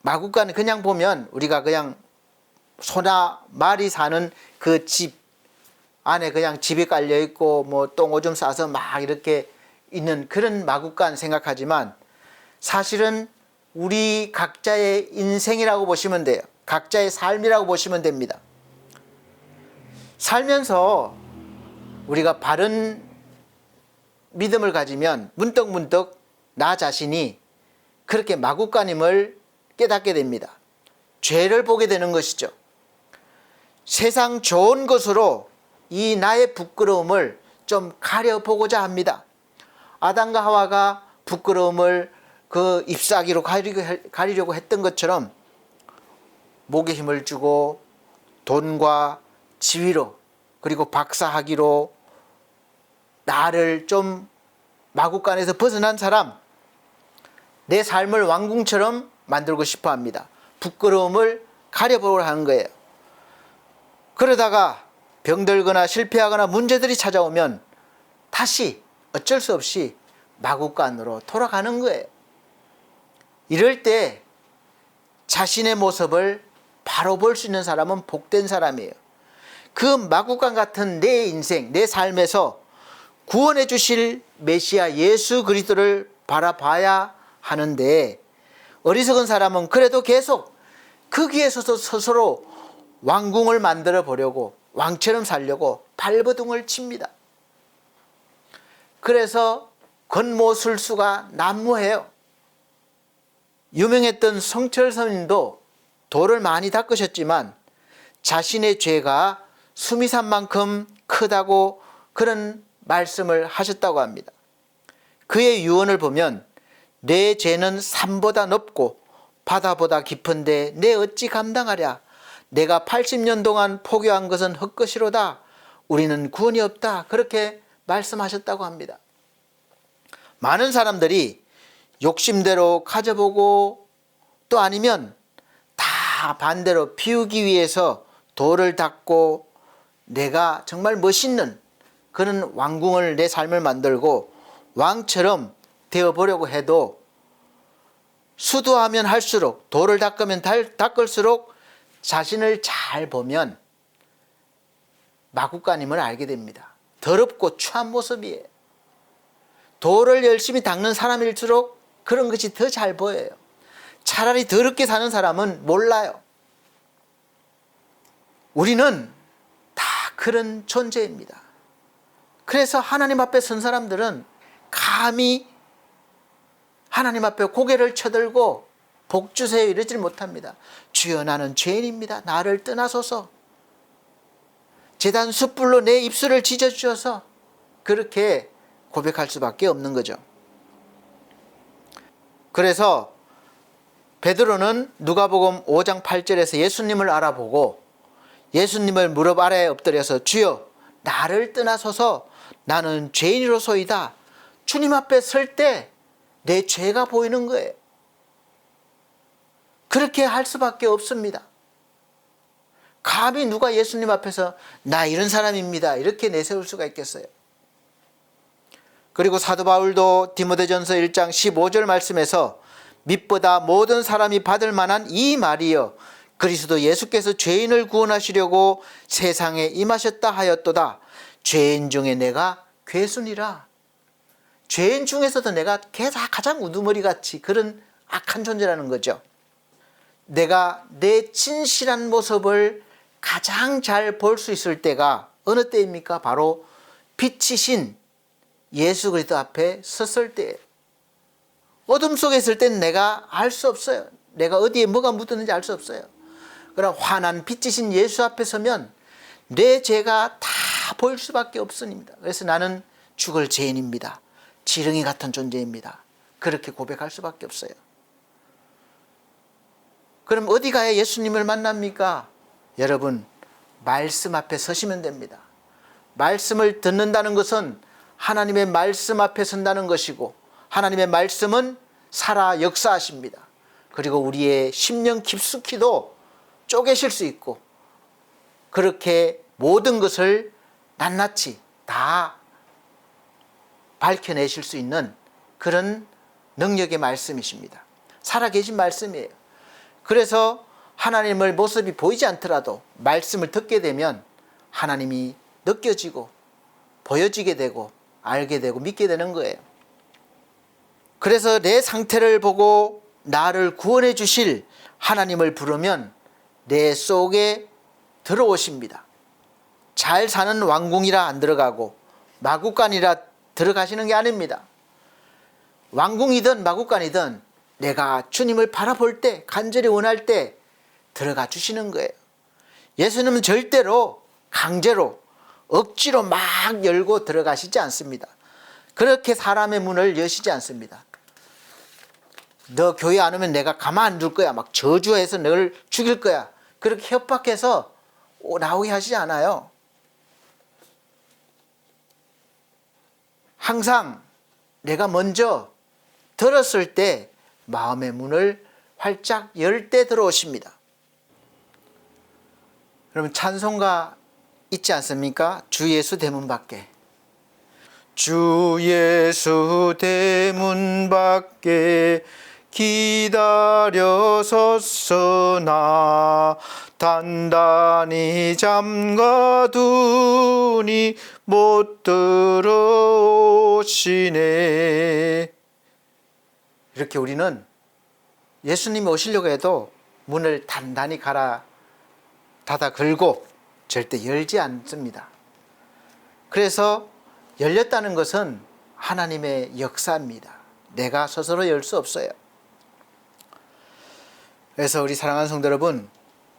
마국간은 그냥 보면 우리가 그냥 소나 말이 사는 그 집 안에 그냥 집이 깔려 있고 뭐 똥오줌 싸서 막 이렇게 있는 그런 마국간 생각하지만 사실은 우리 각자의 인생이라고 보시면 돼요. 각자의 삶이라고 보시면 됩니다. 살면서 우리가 바른 믿음을 가지면 문득문득 나 자신이 그렇게 마국간임을 깨닫게 됩니다. 죄를 보게 되는 것이죠. 세상 좋은 것으로 이 나의 부끄러움을 좀 가려보고자 합니다. 아담과 하와가 부끄러움을 그 잎사귀로 가리려고 했던 것처럼 목에 힘을 주고 돈과 지위로 그리고 박사학위로 나를 좀 마국간에서 벗어난 사람, 내 삶을 왕궁처럼 만들고 싶어 합니다. 부끄러움을 가려보려고 하는 거예요. 그러다가 병들거나 실패하거나 문제들이 찾아오면 다시 어쩔 수 없이 마국간으로 돌아가는 거예요. 이럴 때 자신의 모습을 바로 볼 수 있는 사람은 복된 사람이에요. 그 마국간 같은 내 인생, 내 삶에서 구원해 주실 메시아 예수 그리스도를 바라봐야 하는데 어리석은 사람은 그래도 계속 거기에 서서 스스로 왕궁을 만들어 보려고 왕처럼 살려고 발버둥을 칩니다. 그래서 권모술수가 난무해요. 유명했던 성철 스님도 돌을 많이 닦으셨지만 자신의 죄가 수미산만큼 크다고 그런 말씀을 하셨다고 합니다. 그의 유언을 보면 내 죄는 산보다 높고 바다보다 깊은데 내 어찌 감당하랴. 내가 80년 동안 포교한 것은 헛것이로다. 우리는 구원이 없다. 그렇게 말씀하셨다고 합니다. 많은 사람들이 욕심대로 가져보고 또 아니면 다 반대로 피우기 위해서 돌을 닦고 내가 정말 멋있는 그런 왕궁을 내 삶을 만들고 왕처럼 되어보려고 해도 수도하면 할수록 돌을 닦으면 닦을수록 자신을 잘 보면 마국간임을 알게 됩니다. 더럽고 추한 모습이에요. 돌을 열심히 닦는 사람일수록 그런 것이 더 잘 보여요. 차라리 더럽게 사는 사람은 몰라요. 우리는 다 그런 존재입니다. 그래서 하나님 앞에 선 사람들은 감히 하나님 앞에 고개를 쳐들고 복 주세요 이러질 못합니다. 주여 나는 죄인입니다. 나를 떠나소서. 제단 숯불로 내 입술을 지져주셔서 그렇게 고백할 수밖에 없는 거죠. 그래서 베드로는 누가복음 5장 8절에서 예수님을 알아보고 예수님을 무릎 아래에 엎드려서 주여 나를 떠나소서 나는 죄인이로소이다. 주님 앞에 설 때 내 죄가 보이는 거예요. 그렇게 할 수밖에 없습니다. 감히 누가 예수님 앞에서 나 이런 사람입니다 이렇게 내세울 수가 있겠어요? 그리고 사도 바울도 디모데전서 1장 15절 말씀에서 mit보다 모든 사람이 받을 만한 이 말이여 그리스도 예수께서 죄인을 구원하시려고 세상에 임하셨다 하였도다. 죄인 중에 내가 괴순이라. 죄인 중에서도 내가 가장 우두머리같이 그런 악한 존재라는 거죠. 내가 내 진실한 모습을 가장 잘 볼 수 있을 때가 어느 때입니까? 바로 빛이신 예수 그리스도 앞에 섰을 때예요. 어둠 속에 있을 때는 내가 알 수 없어요. 내가 어디에 뭐가 묻었는지 알 수 없어요. 그러나 환한 빛이신 예수 앞에 서면 내 죄가 다 보일 수밖에 없습니다. 그래서 나는 죽을 죄인입니다. 지렁이 같은 존재입니다. 그렇게 고백할 수밖에 없어요. 그럼 어디 가야 예수님을 만납니까? 여러분, 말씀 앞에 서시면 됩니다. 말씀을 듣는다는 것은 하나님의 말씀 앞에 선다는 것이고 하나님의 말씀은 살아 역사하십니다. 그리고 우리의 심령 깊숙이도 쪼개실 수 있고 그렇게 모든 것을 낱낱이 다 밝혀내실 수 있는 그런 능력의 말씀이십니다. 살아계신 말씀이에요. 그래서 하나님의 모습이 보이지 않더라도 말씀을 듣게 되면 하나님이 느껴지고 보여지게 되고 알게 되고 믿게 되는 거예요. 그래서 내 상태를 보고 나를 구원해 주실 하나님을 부르면 내 속에 들어오십니다. 잘 사는 왕궁이라 안 들어가고 마구간이라 들어가시는 게 아닙니다. 왕궁이든 마구간이든 내가 주님을 바라볼 때 간절히 원할 때 들어가 주시는 거예요. 예수님은 절대로 강제로 억지로 막 열고 들어가시지 않습니다. 그렇게 사람의 문을 여시지 않습니다. 너 교회 안 오면 내가 가만 안 둘 거야. 막 저주해서 너를 죽일 거야. 그렇게 협박해서 나오게 하시지 않아요. 항상 내가 먼저 들었을 때 마음의 문을 활짝 열 때 들어오십니다. 여러분 찬송가 있지 않습니까? 주 예수 대문 밖에. 주 예수 대문 밖에 기다려 섰으나 단단히 잠가두니 못 들어오시네. 이렇게 우리는 예수님이 오시려고 해도 문을 단단히 닫아 걸고 절대 열지 않습니다. 그래서 열렸다는 것은 하나님의 역사입니다. 내가 스스로 열 수 없어요. 그래서 우리 사랑하는 성도 여러분,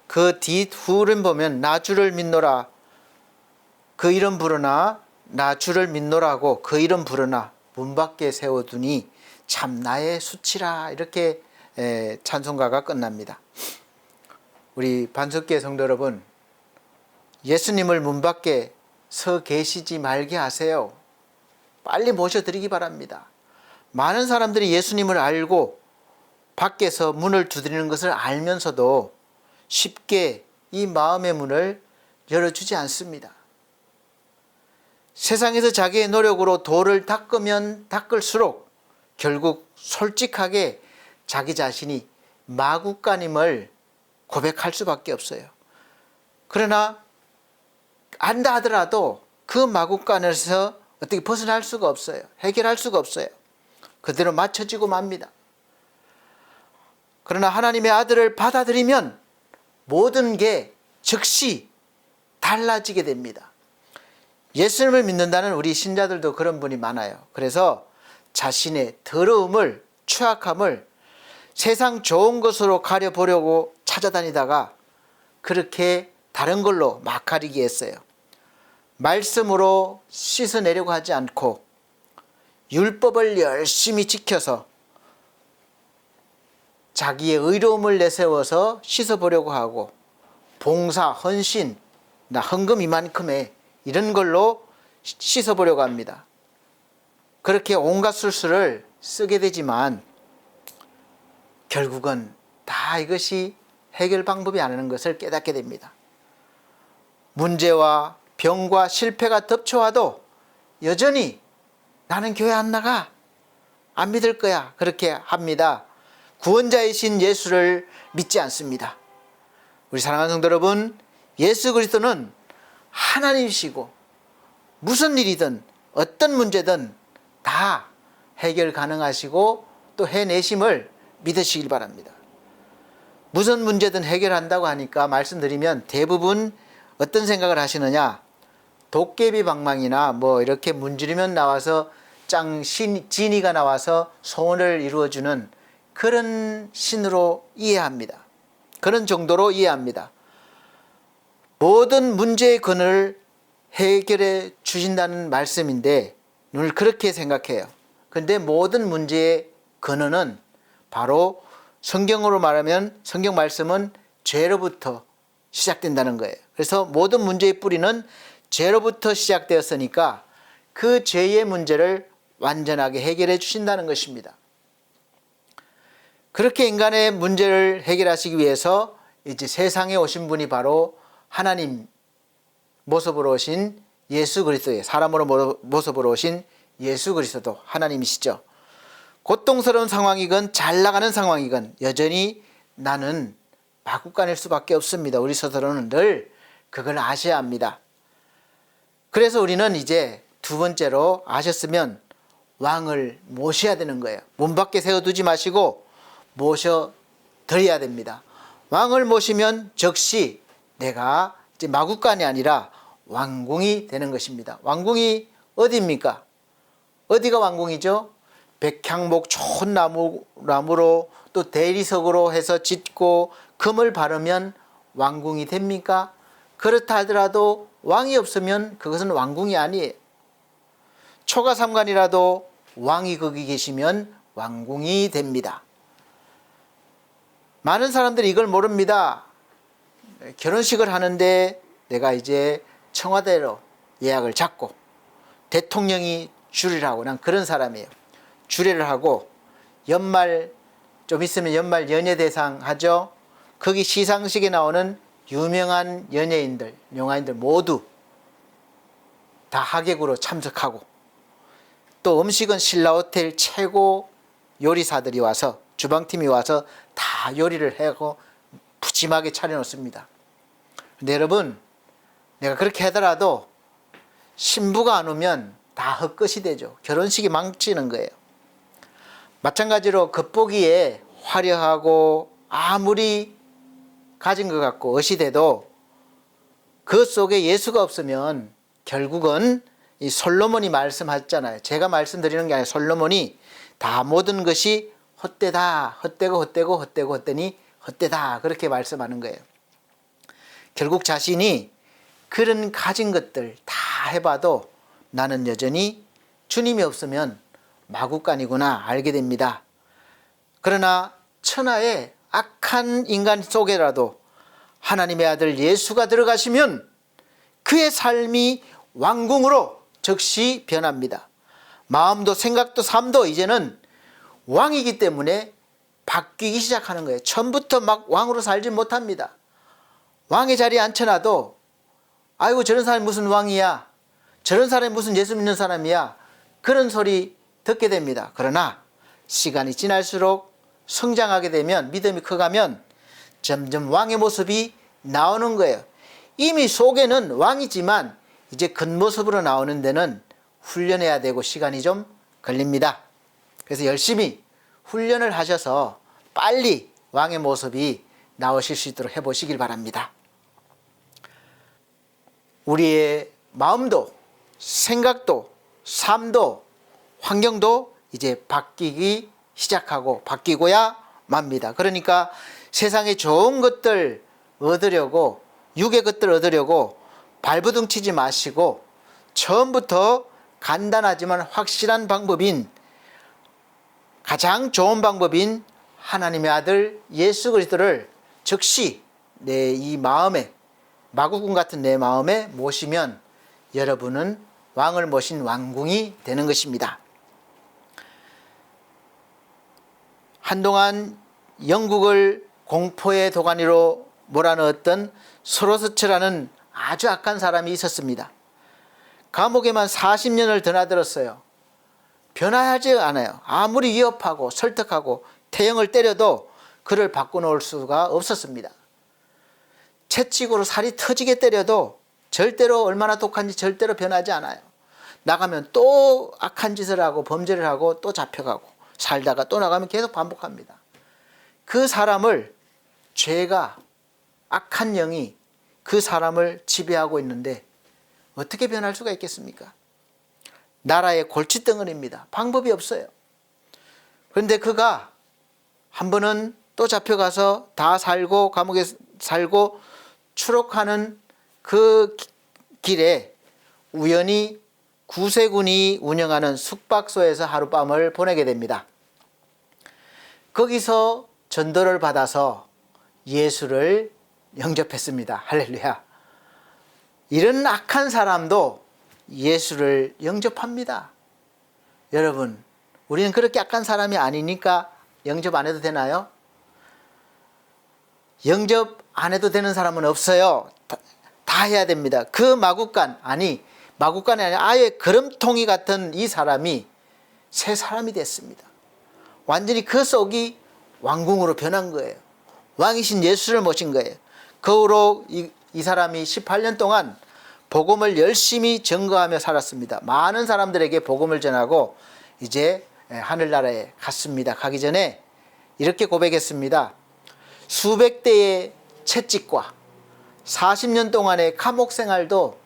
그 뒤후를 보면 나 주를 믿노라 그 이름 부르나 나 주를 믿노라고 그 이름 부르나 문 밖에 세워두니 참 나의 수치라 이렇게 찬송가가 끝납니다. 우리 반석계 성도 여러분, 예수님을 문 밖에 서 계시지 말게 하세요. 빨리 모셔드리기 바랍니다. 많은 사람들이 예수님을 알고 밖에서 문을 두드리는 것을 알면서도 쉽게 이 마음의 문을 열어주지 않습니다. 세상에서 자기의 노력으로 돌을 닦으면 닦을수록 결국 솔직하게 자기 자신이 마구간임을 고백할 수밖에 없어요. 그러나 안다 하더라도 그 마구간에서 어떻게 벗어날 수가 없어요. 해결할 수가 없어요. 그대로 맞춰지고 맙니다. 그러나 하나님의 아들을 받아들이면 모든 게 즉시 달라지게 됩니다. 예수님을 믿는다는 우리 신자들도 그런 분이 많아요. 그래서 자신의 더러움을, 추악함을 세상 좋은 것으로 가려보려고 찾아다니다가 그렇게 다른 걸로 막 가리기 했어요. 말씀으로 씻어내려고 하지 않고 율법을 열심히 지켜서 자기의 의로움을 내세워서 씻어보려고 하고 봉사, 헌신, 나 헌금 이만큼에 이런 걸로 씻어보려고 합니다. 그렇게 온갖 술수를 쓰게 되지만 결국은 다 이것이 해결 방법이 아니라는 것을 깨닫게 됩니다. 문제와 병과 실패가 덮쳐와도 여전히 나는 교회 안 나가, 안 믿을 거야, 그렇게 합니다. 구원자이신 예수를 믿지 않습니다. 우리 사랑하는 성도 여러분, 예수 그리스도는 하나님이시고 무슨 일이든 어떤 문제든 다 해결 가능하시고 또 해내심을 믿으시길 바랍니다. 무슨 문제든 해결한다고 하니까 말씀드리면 대부분 어떤 생각을 하시느냐, 도깨비 방망이나 뭐 이렇게 문지르면 나와서 지니가 나와서 소원을 이루어주는 그런 신으로 이해합니다. 그런 정도로 이해합니다. 모든 문제의 근원을 해결해 주신다는 말씀인데 늘 그렇게 생각해요. 그런데 모든 문제의 근원은 바로 성경으로 말하면 성경 말씀은 죄로부터 시작된다는 거예요. 그래서 모든 문제의 뿌리는 죄로부터 시작되었으니까 그 죄의 문제를 완전하게 해결해 주신다는 것입니다. 그렇게 인간의 문제를 해결하시기 위해서 이제 세상에 오신 분이 바로 하나님 모습으로 오신 예수 그리스도예요. 사람으로 모습으로 오신 예수 그리스도 하나님이시죠. 고통스러운 상황이건 잘 나가는 상황이건 여전히 나는 마구간일 수밖에 없습니다. 우리 스스로는 늘 그걸 아셔야 합니다. 그래서 우리는 이제 두 번째로 아셨으면 왕을 모셔야 되는 거예요. 문 밖에 세워두지 마시고 모셔드려야 됩니다. 왕을 모시면 즉시 내가 이제 마구간이 아니라 왕궁이 되는 것입니다. 왕궁이 어디입니까? 어디가 왕궁이죠? 백향목 좋은 나무로 또 대리석으로 해서 짓고 금을 바르면 왕궁이 됩니까? 그렇다 하더라도 왕이 없으면 그것은 왕궁이 아니에요. 초가삼간이라도 왕이 거기 계시면 왕궁이 됩니다. 많은 사람들이 이걸 모릅니다. 결혼식을 하는데 내가 이제 청와대로 예약을 잡고 대통령이 주례를 하고, 난 그런 사람이에요. 주례를 하고 연말 좀 있으면 연말 연예대상 하죠. 거기 시상식에 나오는 유명한 연예인들, 영화인들 모두 다 하객으로 참석하고, 또 음식은 신라호텔 최고 요리사들이 와서, 주방팀이 와서 다 요리를 하고 푸짐하게 차려놓습니다. 근데 여러분, 내가 그렇게 하더라도 신부가 안 오면 다 헛것이 되죠. 결혼식이 망치는 거예요. 마찬가지로 겉보기에 화려하고 아무리 가진 것 같고 옷이 돼도 그 속에 예수가 없으면 결국은 이 솔로몬이 말씀하셨잖아요. 제가 말씀드리는 게 아니라 솔로몬이 다 모든 것이 헛되다, 헛되니 헛되다, 그렇게 말씀하는 거예요. 결국 자신이 그런 가진 것들 다 해봐도 나는 여전히 주님이 없으면 마구간이구나 알게 됩니다. 그러나 천하의 악한 인간 속에라도 하나님의 아들 예수가 들어가시면 그의 삶이 왕궁으로 즉시 변합니다. 마음도 생각도 삶도 이제는 왕이기 때문에 바뀌기 시작하는 거예요. 처음부터 막 왕으로 살지 못합니다. 왕의 자리에 앉혀놔도 아이고 저런 사람이 무슨 왕이야, 저런 사람이 무슨 예수 믿는 사람이야, 그런 소리 듣게 됩니다. 그러나 시간이 지날수록 성장하게 되면, 믿음이 커가면 점점 왕의 모습이 나오는 거예요. 이미 속에는 왕이지만 이제 겉모습으로 나오는 데는 훈련해야 되고 시간이 좀 걸립니다. 그래서 열심히 훈련을 하셔서 빨리 왕의 모습이 나오실 수 있도록 해보시길 바랍니다. 우리의 마음도 생각도 삶도 환경도 이제 바뀌기 시작하고 바뀌고야 맙니다. 그러니까 세상에 좋은 것들 얻으려고, 육의 것들 얻으려고 발버둥 치지 마시고 처음부터 간단하지만 확실한 방법인, 가장 좋은 방법인 하나님의 아들 예수 그리스도를 즉시 내 이 마음에, 마구궁 같은 내 마음에 모시면 여러분은 왕을 모신 왕궁이 되는 것입니다. 한동안 영국을 공포의 도가니로 몰아넣었던 소로스처라는 아주 악한 사람이 있었습니다. 감옥에만 40년을 드나들었어요. 변화하지 않아요. 아무리 위협하고 설득하고 태형을 때려도 그를 바꿔놓을 수가 없었습니다. 채찍으로 살이 터지게 때려도 절대로 얼마나 독한지 절대로 변하지 않아요. 나가면 또 악한 짓을 하고 범죄를 하고 또 잡혀가고 살다가 또 나가면 계속 반복합니다. 그 사람을 죄가 악한 영이 그 사람을 지배하고 있는데 어떻게 변할 수가 있겠습니까? 나라의 골칫덩어리입니다. 방법이 없어요. 그런데 그가 한 번은 또 잡혀가서 다 살고 감옥에 살고 추록하는 그 길에 우연히 구세군이 운영하는 숙박소에서 하룻밤을 보내게 됩니다. 거기서 전도를 받아서 예수를 영접했습니다. 할렐루야. 이런 악한 사람도 예수를 영접합니다. 여러분, 우리는 그렇게 악한 사람이 아니니까 영접 안 해도 되나요? 영접 안 해도 되는 사람은 없어요. 다 해야 됩니다. 그 마구간이 아니라 아예 거름통이 같은 이 사람이 새 사람이 됐습니다. 완전히 그 속이 왕궁으로 변한 거예요. 왕이신 예수를 모신 거예요. 그 후로 이 사람이 18년 동안 복음을 열심히 증거하며 살았습니다. 많은 사람들에게 복음을 전하고 이제 하늘나라에 갔습니다. 가기 전에 이렇게 고백했습니다. 수백 대의 채찍과 40년 동안의 감옥 생활도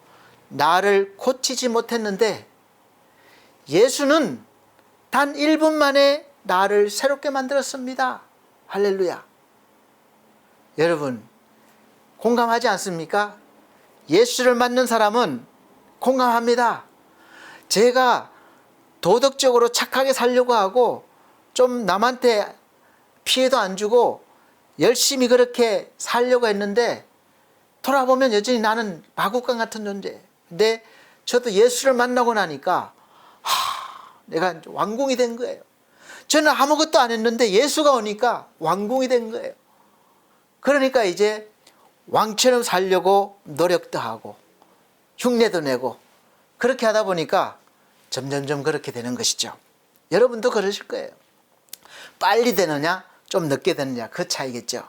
나를 고치지 못했는데 예수는 단 1분 만에 나를 새롭게 만들었습니다. 할렐루야. 여러분, 공감하지 않습니까? 예수를 만난 사람은 공감합니다. 제가 도덕적으로 착하게 살려고 하고 좀 남한테 피해도 안 주고 열심히 그렇게 살려고 했는데 돌아보면 여전히 나는 마구간 같은 존재예요. 근데 저도 예수를 만나고 나니까 내가 왕궁이 된 거예요. 저는 아무것도 안 했는데 예수가 오니까 왕궁이 된 거예요. 그러니까 이제 왕처럼 살려고 노력도 하고 흉내도 내고 그렇게 하다 보니까 점점점 그렇게 되는 것이죠. 여러분도 그러실 거예요. 빨리 되느냐 좀 늦게 되느냐 그 차이겠죠.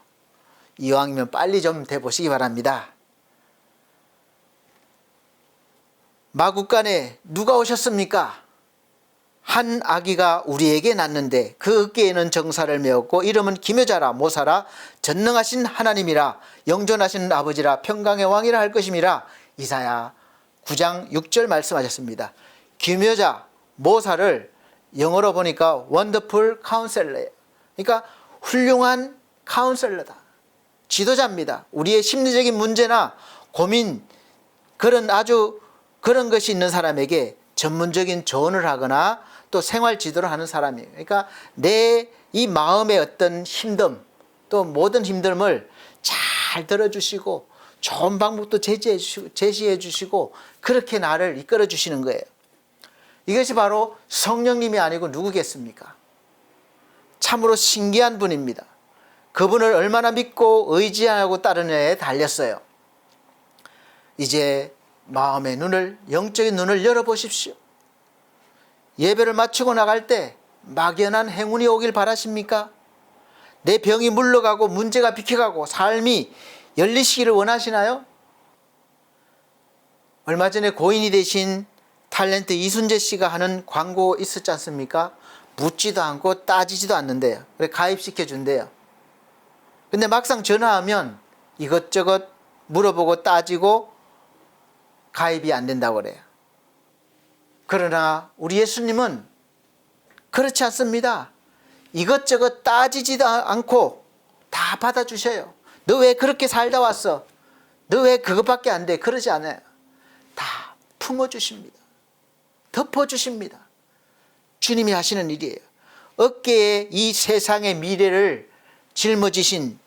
이왕이면 빨리 좀 돼보시기 바랍니다. 마구간에 누가 오셨습니까? 한 아기가 우리에게 낳는데 그 어깨에는 정사를 메었고 이름은 기묘자라 모사라 전능하신 하나님이라 영존하신 아버지라 평강의 왕이라 할 것임이라. 이사야 9장 6절 말씀하셨습니다. 기묘자 모사를 영어로 보니까 원더풀 카운셀러예요. 그러니까 훌륭한 카운셀러다. 지도자입니다. 우리의 심리적인 문제나 고민 그런 것이 있는 사람에게 전문적인 조언을 하거나 또 생활 지도를 하는 사람이에요. 그러니까 내 이 마음의 어떤 힘듦 또 모든 힘듦을 잘 들어주시고 좋은 방법도 제시해 주시고 그렇게 나를 이끌어 주시는 거예요. 이것이 바로 성령님이 아니고 누구겠습니까? 참으로 신기한 분입니다. 그분을 얼마나 믿고 의지하고 따르느냐에 달렸어요. 이제 마음의 눈을, 영적인 눈을 열어보십시오. 예배를 마치고 나갈 때 막연한 행운이 오길 바라십니까? 내 병이 물러가고 문제가 비켜가고 삶이 열리시기를 원하시나요? 얼마 전에 고인이 되신 탤런트 이순재 씨가 하는 광고 있었지 않습니까? 묻지도 않고 따지지도 않는데요. 그래 가입시켜 준대요. 근데 막상 전화하면 이것저것 물어보고 따지고 가입이 안 된다고 그래요. 그러나 우리 예수님은 그렇지 않습니다. 이것저것 따지지도 않고 다 받아주셔요. 너 왜 그렇게 살다 왔어? 너 왜 그것밖에 안 돼? 그러지 않아요. 다 품어주십니다. 덮어주십니다. 주님이 하시는 일이에요. 어깨에 이 세상의 미래를 짊어지신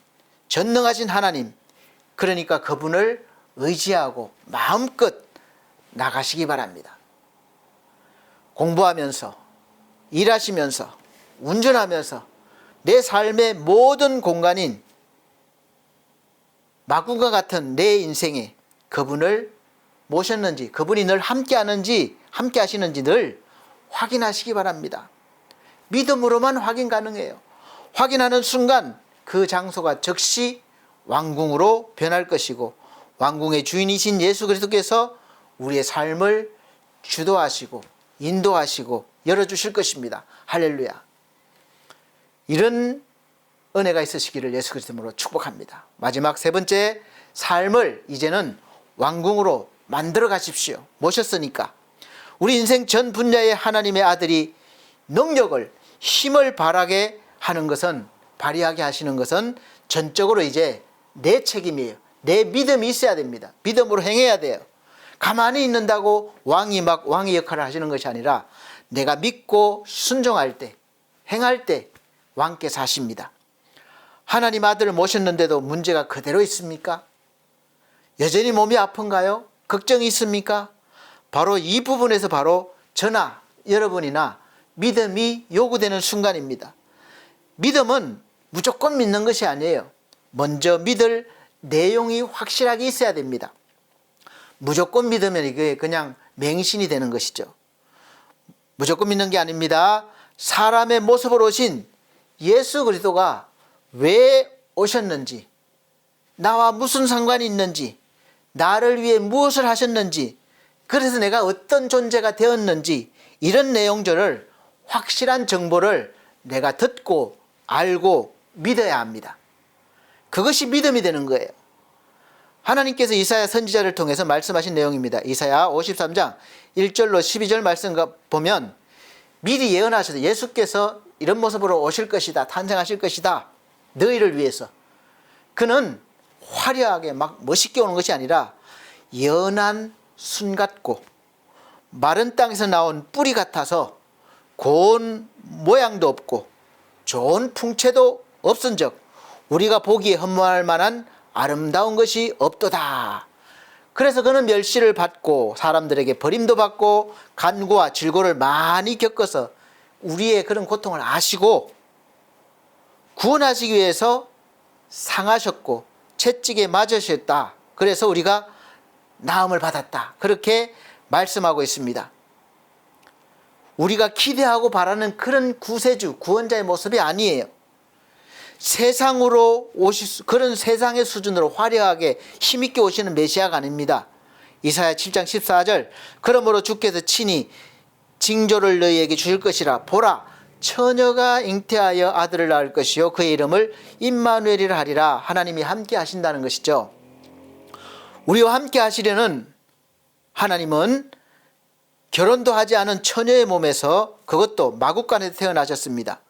전능하신 하나님, 그러니까 그분을 의지하고 마음껏 나가시기 바랍니다. 공부하면서 일하시면서 운전하면서 내 삶의 모든 공간인 마구가 같은 내 인생에 그분을 모셨는지, 그분이 늘 함께 하시는지 늘 확인하시기 바랍니다. 믿음으로만 확인 가능해요. 확인하는 순간 그 장소가 즉시 왕궁으로 변할 것이고, 왕궁의 주인이신 예수 그리스도께서 우리의 삶을 주도하시고 인도하시고 열어주실 것입니다. 할렐루야. 이런 은혜가 있으시기를 예수 그리스도로 축복합니다. 마지막 세 번째, 삶을 이제는 왕궁으로 만들어 가십시오. 모셨으니까. 우리 인생 전 분야의 하나님의 아들이 능력을, 힘을 발휘하게 하시는 것은 전적으로 이제 내 책임이에요. 내 믿음이 있어야 됩니다. 믿음으로 행해야 돼요. 가만히 있는다고 왕의 역할을 하시는 것이 아니라 내가 믿고 순종할 때, 행할 때 왕께서 하십니다. 하나님 아들을 모셨는데도 문제가 그대로 있습니까? 여전히 몸이 아픈가요? 걱정이 있습니까? 바로 이 부분에서 바로 저나 여러분이나 믿음이 요구되는 순간입니다. 믿음은 무조건 믿는 것이 아니에요. 먼저 믿을 내용이 확실하게 있어야 됩니다. 무조건 믿으면 이게 그냥 맹신이 되는 것이죠. 무조건 믿는 게 아닙니다. 사람의 모습으로 오신 예수 그리스도가 왜 오셨는지, 나와 무슨 상관이 있는지, 나를 위해 무엇을 하셨는지, 그래서 내가 어떤 존재가 되었는지, 이런 내용들을, 확실한 정보를 내가 듣고 알고 믿어야 합니다. 그것이 믿음이 되는 거예요. 하나님께서 이사야 선지자를 통해서 말씀하신 내용입니다. 이사야 53장 1절로 12절 말씀 보면 미리 예언하셔서 예수께서 이런 모습으로 오실 것이다, 탄생하실 것이다, 너희를 위해서. 그는 화려하게 막 멋있게 오는 것이 아니라 연한 순 같고 마른 땅에서 나온 뿌리 같아서 고운 모양도 없고 좋은 풍채도 없은즉 우리가 보기에 흠모할 만한 아름다운 것이 없도다. 그래서 그는 멸시를 받고 사람들에게 버림도 받고 간구와 질고를 많이 겪어서 우리의 그런 고통을 아시고 구원하시기 위해서 상하셨고 채찍에 맞으셨다. 그래서 우리가 나음을 받았다. 그렇게 말씀하고 있습니다. 우리가 기대하고 바라는 그런 구세주, 구원자의 모습이 아니에요. 세상으로 그런 세상의 수준으로 화려하게 힘있게 오시는 메시아가 아닙니다. 이사야 7장 14절 그러므로 주께서 친히 징조를 너희에게 주실 것이라. 보라, 처녀가 잉태하여 아들을 낳을 것이요 그의 이름을 임마누엘이라 하리라. 하나님이 함께 하신다는 것이죠. 우리와 함께 하시려는 하나님은 결혼도 하지 않은 처녀의 몸에서, 그것도 마국간에서 태어나셨습니다.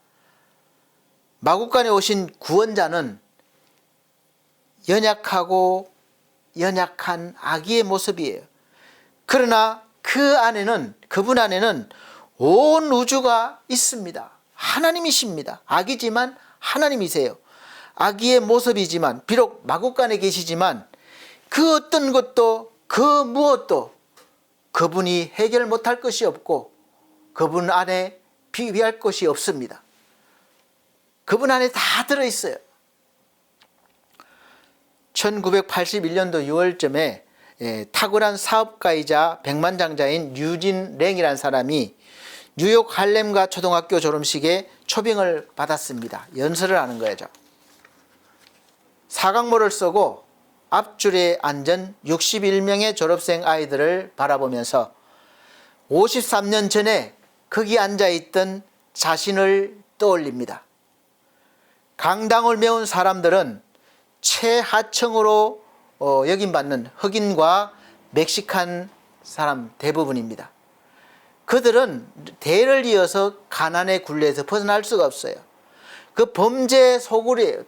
마국간에 오신 구원자는 연약하고 연약한 아기의 모습이에요. 그러나 그분 안에는 온 우주가 있습니다. 하나님이십니다. 아기지만 하나님이세요. 아기의 모습이지만 비록 마국간에 계시지만 그 어떤 것도 그 무엇도 그분이 해결 못할 것이 없고 그분 안에 비교할 것이 없습니다. 그분 안에 다 들어있어요. 1981년도 6월쯤에 탁월한 사업가이자 백만장자인 유진 랭이라는 사람이 뉴욕 할렘가 초등학교 졸업식에 초빙을 받았습니다. 연설을 하는 거죠. 사각모를 쓰고 앞줄에 앉은 61명의 졸업생 아이들을 바라보면서 53년 전에 거기 앉아있던 자신을 떠올립니다. 강당을 메운 사람들은 최하층으로 여김받는 흑인과 멕시칸 사람 대부분입니다. 그들은 대를 이어서 가난의 굴레에서 벗어날 수가 없어요. 그 범죄의 소굴이에요.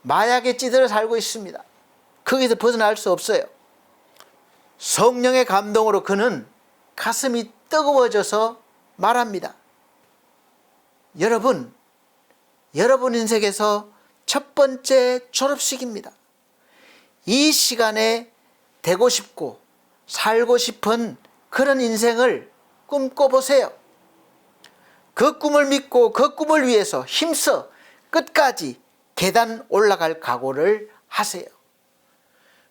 마약에 찌들어 살고 있습니다. 거기서 벗어날 수 없어요. 성령의 감동으로 그는 가슴이 뜨거워져서 말합니다. 여러분 인생에서 첫 번째 졸업식입니다. 이 시간에 되고 싶고 살고 싶은 그런 인생을 꿈꿔보세요. 그 꿈을 믿고 그 꿈을 위해서 힘써 끝까지 계단 올라갈 각오를 하세요.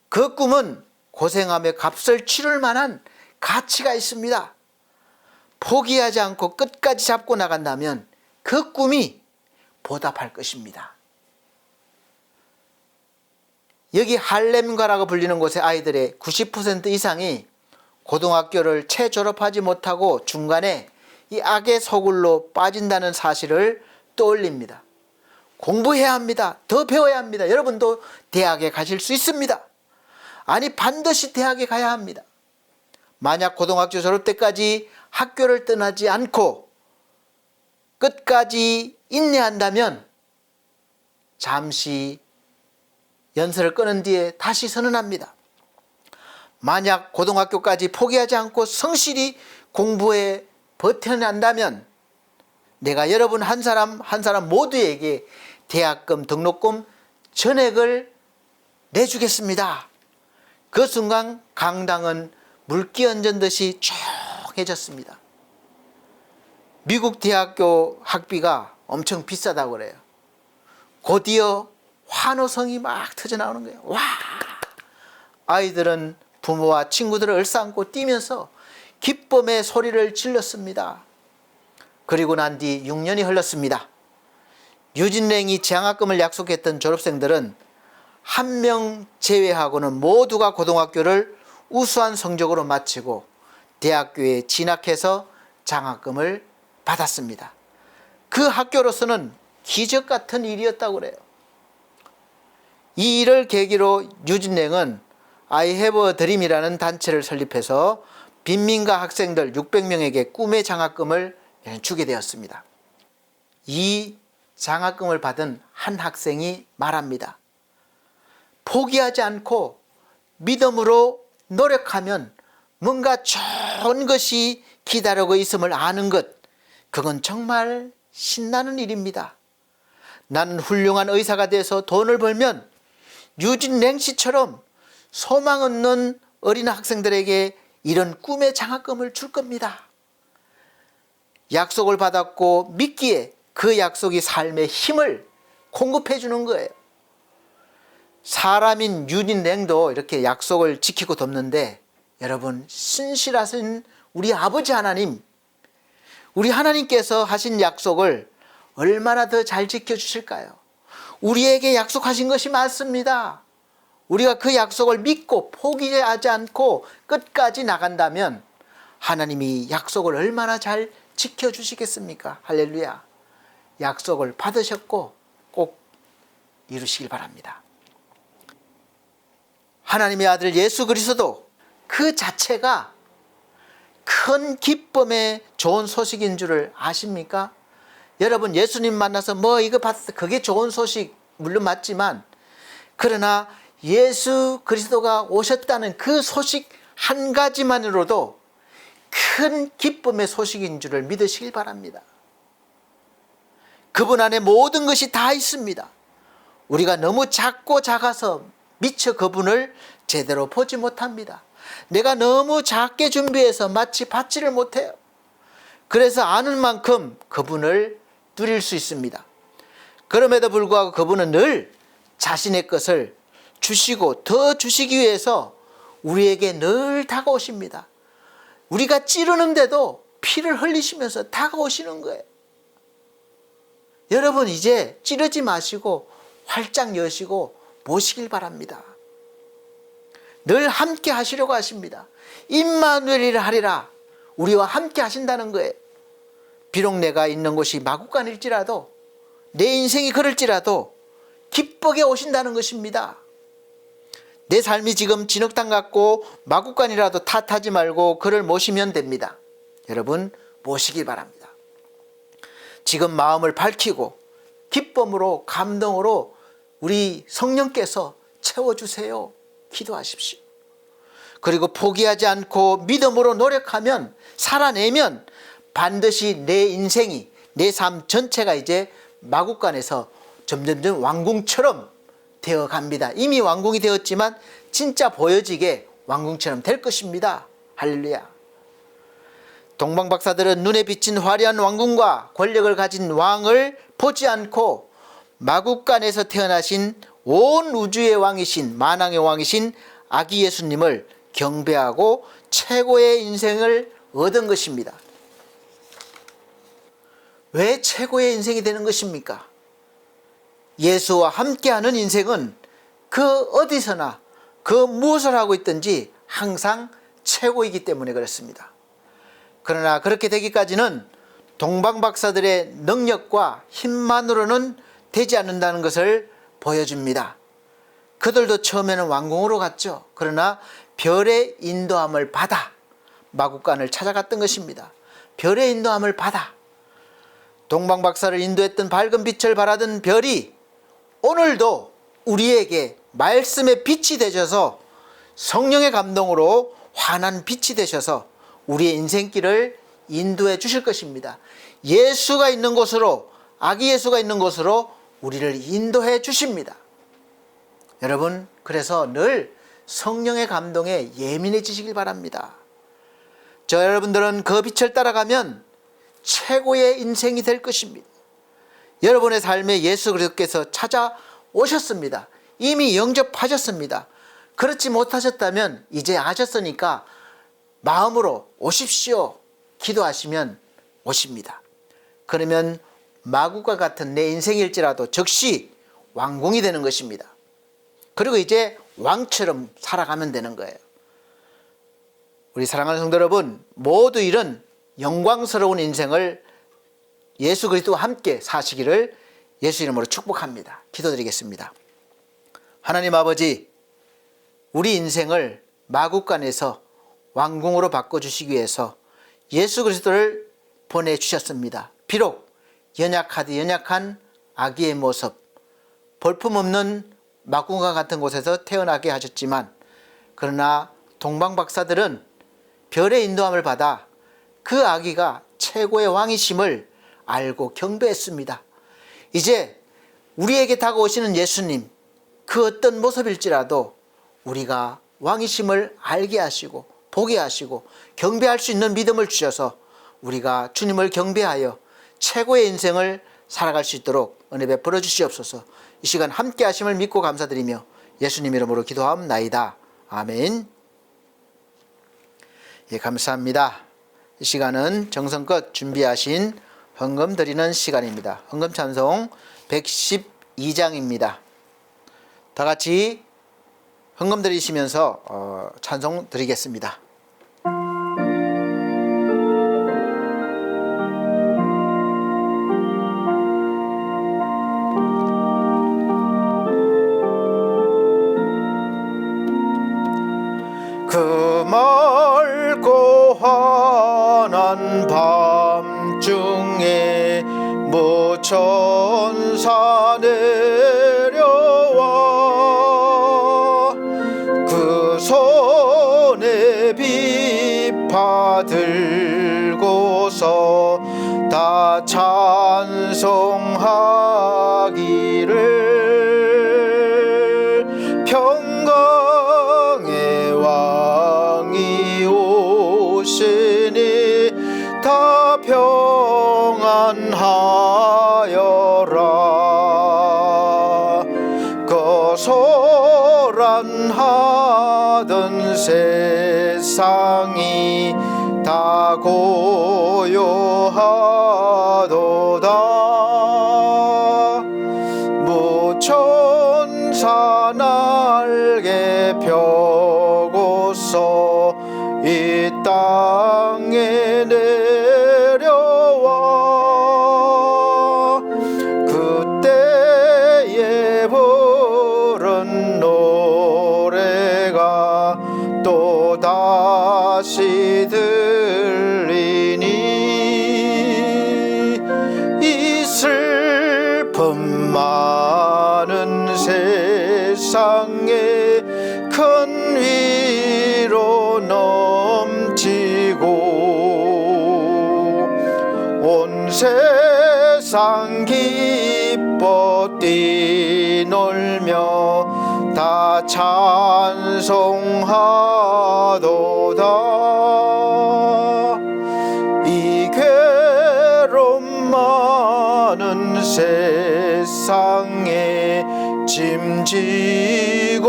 그 꿈은 고생하며 값을 치를 만한 가치가 있습니다. 포기하지 않고 끝까지 잡고 나간다면 그 꿈이 보답할 것입니다. 여기 할렘가라고 불리는 곳의 아이들의 90% 이상이 고등학교를 채 졸업하지 못하고 중간에 이 악의 소굴로 빠진다는 사실을 떠올립니다. 공부해야 합니다. 더 배워야 합니다. 여러분도 대학에 가실 수 있습니다. 아니, 반드시 대학에 가야 합니다. 만약 고등학교 졸업 때까지 학교를 떠나지 않고 끝까지 인내한다면 잠시 연설을 끊은 뒤에 다시 선언합니다. 만약 고등학교까지 포기하지 않고 성실히 공부에 버텨낸다면 내가 여러분 한 사람 한 사람 모두에게 대학금 등록금 전액을 내주겠습니다. 그 순간 강당은 물기 얹은 듯이 조용해졌습니다. 미국 대학교 학비가 엄청 비싸다고 그래요. 곧이어 환호성이 막 터져나오는 거예요. 와! 아이들은 부모와 친구들을 얼싸안고 뛰면서 기쁨의 소리를 질렀습니다. 그리고 난 뒤 6년이 흘렀습니다. 유진랭이 장학금을 약속했던 졸업생들은 한 명 제외하고는 모두가 고등학교를 우수한 성적으로 마치고 대학교에 진학해서 장학금을 받았습니다. 그 학교로서는 기적 같은 일이었다고 그래요. 이 일을 계기로 유진랭은 I have a dream이라는 단체를 설립해서 빈민가 학생들 600명에게 꿈의 장학금을 주게 되었습니다. 이 장학금을 받은 한 학생이 말합니다. 포기하지 않고 믿음으로 노력하면 뭔가 좋은 것이 기다리고 있음을 아는 것, 그건 정말 신나는 일입니다. 나는 훌륭한 의사가 돼서 돈을 벌면 유진랭 씨처럼 소망 없는 어린 학생들에게 이런 꿈의 장학금을 줄 겁니다. 약속을 받았고 믿기에 그 약속이 삶의 힘을 공급해 주는 거예요. 사람인 유진랭도 이렇게 약속을 지키고 돕는데 여러분, 신실하신 우리 아버지 하나님, 우리 하나님께서 하신 약속을 얼마나 더 잘 지켜주실까요? 우리에게 약속하신 것이 많습니다. 우리가 그 약속을 믿고 포기하지 않고 끝까지 나간다면 하나님이 약속을 얼마나 잘 지켜주시겠습니까? 할렐루야. 약속을 받으셨고 꼭 이루시길 바랍니다. 하나님의 아들 예수 그리스도 그 자체가 큰 기쁨의 좋은 소식인 줄을 아십니까? 여러분, 예수님 만나서 뭐 이거 봤을 때 그게 좋은 소식 물론 맞지만, 그러나 예수 그리스도가 오셨다는 그 소식 한 가지만으로도 큰 기쁨의 소식인 줄을 믿으시길 바랍니다. 그분 안에 모든 것이 다 있습니다. 우리가 너무 작고 작아서 미처 그분을 제대로 보지 못합니다. 내가 너무 작게 준비해서 마치 받지를 못해요. 그래서 아는 만큼 그분을 누릴 수 있습니다. 그럼에도 불구하고 그분은 늘 자신의 것을 주시고 더 주시기 위해서 우리에게 늘 다가오십니다. 우리가 찌르는데도 피를 흘리시면서 다가오시는 거예요. 여러분, 이제 찌르지 마시고 활짝 여시고 모시길 바랍니다. 늘 함께 하시려고 하십니다. 임마누엘이라 하리라, 우리와 함께 하신다는 거예요. 비록 내가 있는 곳이 마구간일지라도, 내 인생이 그럴지라도 기쁘게 오신다는 것입니다. 내 삶이 지금 진흙탕 같고 마구간이라도 탓하지 말고 그를 모시면 됩니다. 여러분, 모시기 바랍니다. 지금 마음을 밝히고 기쁨으로 감동으로 우리 성령께서 채워주세요. 기도하십시오. 그리고 포기하지 않고 믿음으로 노력하면, 살아내면 반드시 내 인생이, 내 삶 전체가 이제 마구간에서 점점점 왕궁처럼 되어갑니다. 이미 왕궁이 되었지만 진짜 보여지게 왕궁처럼 될 것입니다. 할렐루야. 동방박사들은 눈에 비친 화려한 왕궁과 권력을 가진 왕을 보지 않고 마구간에서 태어나신 온 우주의 왕이신, 만왕의 왕이신 아기 예수님을 경배하고 최고의 인생을 얻은 것입니다. 왜 최고의 인생이 되는 것입니까? 예수와 함께하는 인생은 그 어디서나 그 무엇을 하고 있든지 항상 최고이기 때문에 그렇습니다. 그러나 그렇게 되기까지는 동방박사들의 능력과 힘만으로는 되지 않는다는 것을 보여줍니다. 그들도 처음에는 왕궁으로 갔죠. 그러나 별의 인도함을 받아 마국간을 찾아갔던 것입니다. 별의 인도함을 받아 동방박사를 인도했던 밝은 빛을 발하던 별이 오늘도 우리에게 말씀의 빛이 되셔서 성령의 감동으로 환한 빛이 되셔서 우리의 인생길을 인도해 주실 것입니다. 예수가 있는 곳으로, 아기 예수가 있는 곳으로 우리를 인도해 주십니다. 여러분, 그래서 늘 성령의 감동에 예민해지시길 바랍니다. 저 여러분들은 그 빛을 따라가면 최고의 인생이 될 것입니다. 여러분의 삶에 예수 그리스도께서 찾아오셨습니다. 이미 영접하셨습니다. 그렇지 못하셨다면 이제 아셨으니까 마음으로 오십시오 기도하시면 오십니다. 그러면 마구과 같은 내 인생일지라도 즉시 왕궁이 되는 것입니다. 그리고 이제 왕처럼 살아가면 되는 거예요. 우리 사랑하는 성도 여러분, 모두 이런 영광스러운 인생을 예수 그리스도와 함께 사시기를 예수 이름으로 축복합니다. 기도드리겠습니다. 하나님 아버지, 우리 인생을 마국간에서 왕궁으로 바꿔주시기 위해서 예수 그리스도를 보내주셨습니다. 비록 연약하디 연약한 아기의 모습, 볼품없는 마국간 같은 곳에서 태어나게 하셨지만, 그러나 동방박사들은 별의 인도함을 받아 그 아기가 최고의 왕이심을 알고 경배했습니다. 이제 우리에게 다가오시는 예수님, 그 어떤 모습일지라도 우리가 왕이심을 알게 하시고 보게 하시고 경배할 수 있는 믿음을 주셔서 우리가 주님을 경배하여 최고의 인생을 살아갈 수 있도록 은혜 베풀어 주시옵소서. 이 시간 함께 하심을 믿고 감사드리며 예수님 이름으로 기도하옵나이다. 아멘. 예, 감사합니다. 이 시간은 정성껏 준비하신 헌금 드리는 시간입니다. 헌금 찬송 112장입니다. 다 같이 헌금 드리시면서 찬송 드리겠습니다. 그 맑고 환한 밤중에 모천사 내려와 그 손에 비파 들고서 다 찬송하기를 평강의 왕이 오시니 다 평안하여라. 고소란하던 세상이 다 고요하도다. 무천사 날개 펴고서 이 땅에 내려와 그때에 부른 노래가 또다시 들리니 이 슬픔 많은 세상에 큰 위로 넘치고 온 세상 기뻐 뛰놀며 다 찬송하도다. 이 괴로움 많은 세상에 짐지고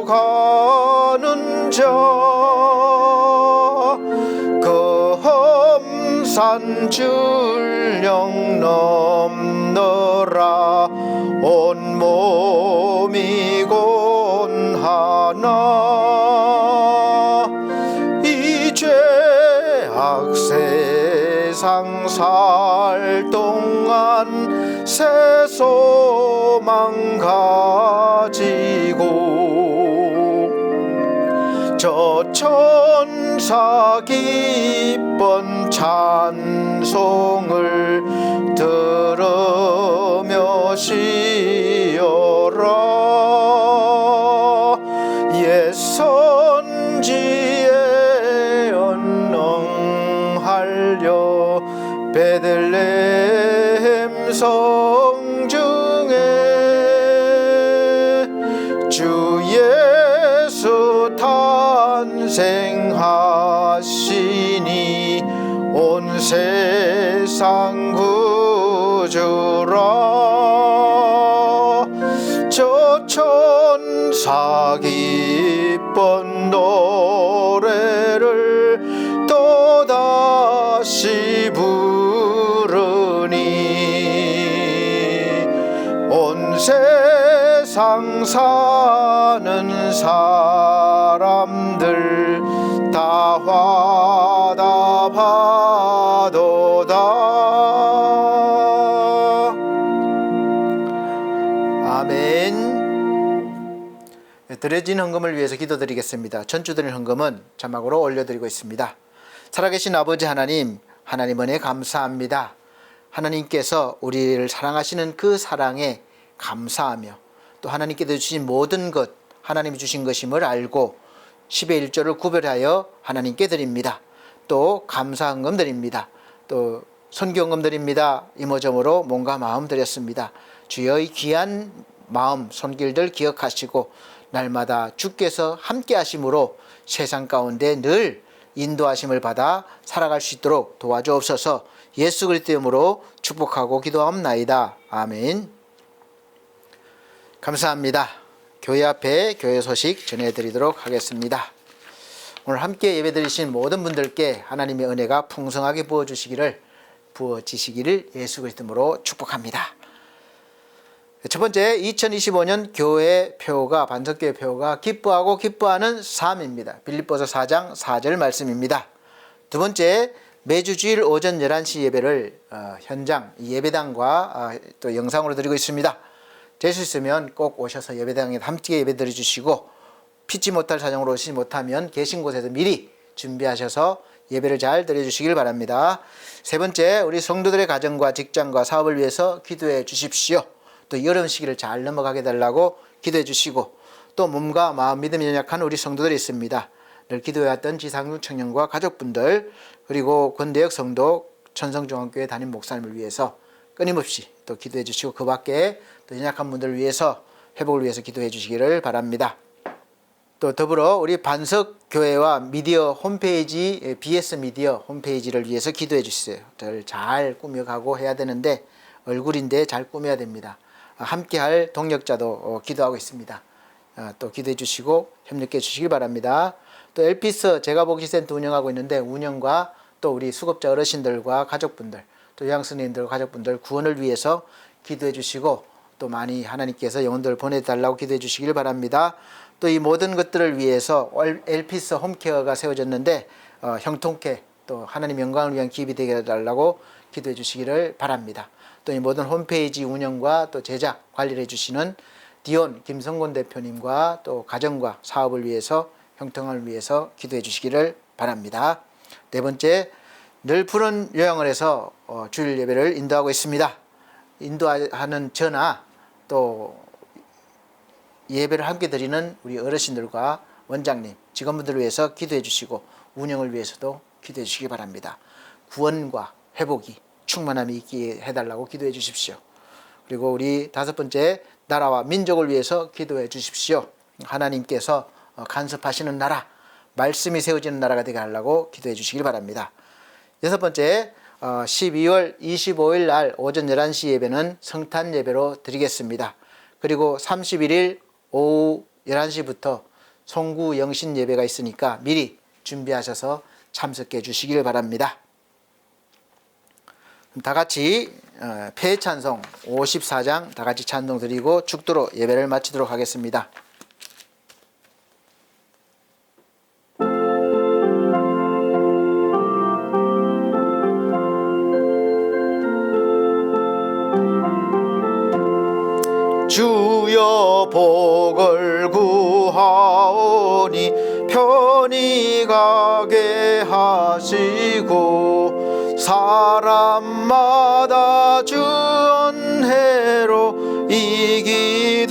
가는 그 험산 줄령 넘너라 온몸이 곤하나 이 죄악 세상 살 동안 새 소망 가지고 저 천사 기쁜 찬송을 들으며 쉬어라 옛 선지에 언능하려 베들레헴 성중에 주 예수 탄생하시니 온 세상 구주라 저 천사 기쁜 노래를 또다시 부르니 온 세상 사는 사람들 다 화답하도다. 아멘. 드려진 헌금을 위해서 기도드리겠습니다. 전주드린 헌금은 자막으로 올려드리고 있습니다. 살아계신 아버지 하나님, 하나님 은혜 감사합니다. 하나님께서 우리를 사랑하시는 그 사랑에 감사하며 또 하나님께서 주신 모든 것 하나님이 주신 것임을 알고 10의 1조를 구별하여 하나님께 드립니다. 또 감사헌금 드립니다. 또 선교헌금 드립니다. 이모저모로 몸과 마음 드렸습니다. 주여의 귀한 마음 손길들 기억하시고 날마다 주께서 함께 하심으로 세상 가운데 늘 인도하심을 받아 살아갈 수 있도록 도와주옵소서. 예수 그리스도의 이름으로 축복하고 기도하옵나이다. 아멘. 감사합니다. 교회 앞에 교회 소식 전해드리도록 하겠습니다. 오늘 함께 예배드리신 모든 분들께 하나님의 은혜가 풍성하게 부어지시기를 예수 그리스도로 축복합니다. 첫 번째 2025년 교회 표가 반석교회 표가 기뻐하고 기뻐하는 삶입니다. 빌립보서 4장 4절 말씀입니다. 두 번째 매주 주일 오전 11시 예배를 현장 예배당과 또 영상으로 드리고 있습니다. 될 수 있으면 꼭 오셔서 예배당에 함께 예배 드려주시고 피치 못할 사정으로 오시지 못하면 계신 곳에서 미리 준비하셔서 예배를 잘 드려주시길 바랍니다. 세 번째 우리 성도들의 가정과 직장과 사업을 위해서 기도해 주십시오. 또 여름 시기를 잘 넘어가게 달라고 기도해 주시고 또 몸과 마음 믿음이 연약한 우리 성도들이 있습니다. 늘 기도해왔던 지상군 청년과 가족분들 그리고 권대역 성도 천성중앙교회 담임 목사님을 위해서 끊임없이 또 기도해 주시고 그 밖에 또 연약한 분들을 위해서 회복을 위해서 기도해 주시기를 바랍니다. 또 더불어 우리 반석교회와 미디어 홈페이지 BS 미디어 홈페이지를 위해서 기도해 주세요. 잘 꾸며가고 해야 되는데 얼굴인데 잘 꾸며야 됩니다. 함께할 동력자도 기도하고 있습니다. 또 기도해 주시고 협력해 주시기 바랍니다. 또 엘피스 제가복지센터 운영하고 있는데 운영과 또 우리 수급자 어르신들과 가족분들 또 요양선생님들 가족분들 구원을 위해서 기도해 주시고 또 많이 하나님께서 영혼들을 보내달라고 기도해 주시길 바랍니다. 또 이 모든 것들을 위해서 엘피스 홈케어가 세워졌는데 형통케 또 하나님 영광을 위한 기업이 되게 해달라고 기도해 주시기를 바랍니다. 또 이 모든 홈페이지 운영과 또 제작 관리를 해주시는 디온 김성곤 대표님과 또 가정과 사업을 위해서 형통을 위해서 기도해 주시기를 바랍니다. 네 번째 늘 푸른 요양을 해서 주일 예배를 인도하고 있습니다. 인도하는 저나 또 예배를 함께 드리는 우리 어르신들과 원장님, 직원분들을 위해서 기도해 주시고 운영을 위해서도 기도해 주시기 바랍니다. 구원과 회복이 충만함이 있게 해달라고 기도해 주십시오. 그리고 우리 다섯 번째 나라와 민족을 위해서 기도해 주십시오. 하나님께서 간섭하시는 나라, 말씀이 세워지는 나라가 되게 하려고 기도해 주시길 바랍니다. 여섯 번째 12월 25일 날 오전 11시 예배는 성탄 예배로 드리겠습니다. 그리고 31일 오후 11시부터 송구 영신 예배가 있으니까 미리 준비하셔서 참석해 주시길 바랍니다. 다 같이 폐찬송 54장 다 같이 찬송 드리고 축도로 예배를 마치도록 하겠습니다. 주여 복을 구하오니 편히 가게 하시고 사람마다 주 은혜로 이기도록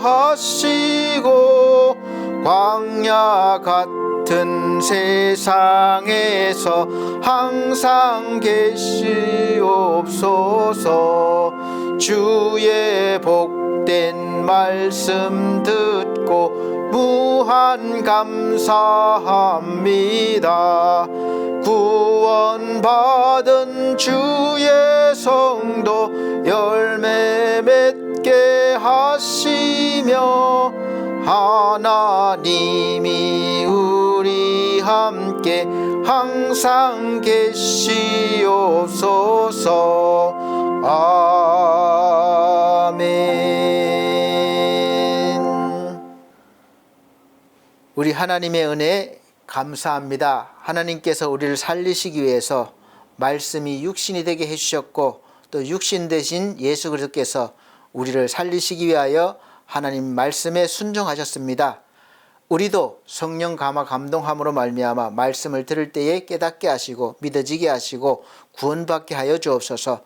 하시고 광야 같은 세상에서 항상 계시옵소서. 주의 복된 말씀 듣고 무한 감사합니다. 구원받은 주의 성도 열매 맺게 하시며 하나님이 우리 함께 항상 계시옵소서. 아멘. 우리 하나님의 은혜 감사합니다. 하나님께서 우리를 살리시기 위해서 말씀이 육신이 되게 해주셨고 또 육신 되신 예수 그리스도께서 우리를 살리시기 위하여 하나님 말씀에 순종하셨습니다. 우리도 성령 감화 감동함으로 말미암아 말씀을 들을 때에 깨닫게 하시고 믿어지게 하시고 구원받게 하여 주옵소서.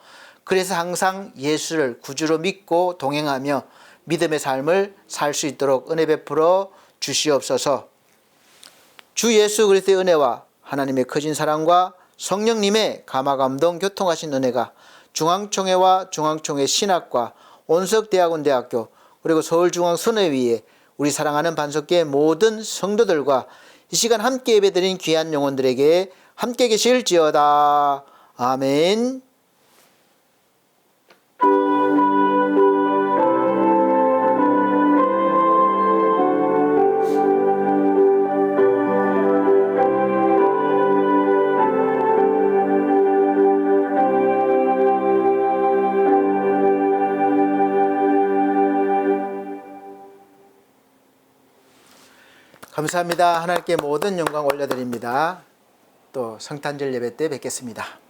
그래서 항상 예수를 구주로 믿고 동행하며 믿음의 삶을 살 수 있도록 은혜 베풀어 주시옵소서. 주 예수 그리스도의 은혜와 하나님의 크신 사랑과 성령님의 감화 감동 교통하신 은혜가 중앙총회와 중앙총회 신학과 온석대학원대학교 그리고 서울중앙선회위에 우리 사랑하는 반석교회 모든 성도들과 이 시간 함께 예배드린 귀한 영혼들에게 함께 계실지어다. 아멘. 감사합니다. 하나님께 모든 영광 올려드립니다. 또 성탄절 예배 때 뵙겠습니다.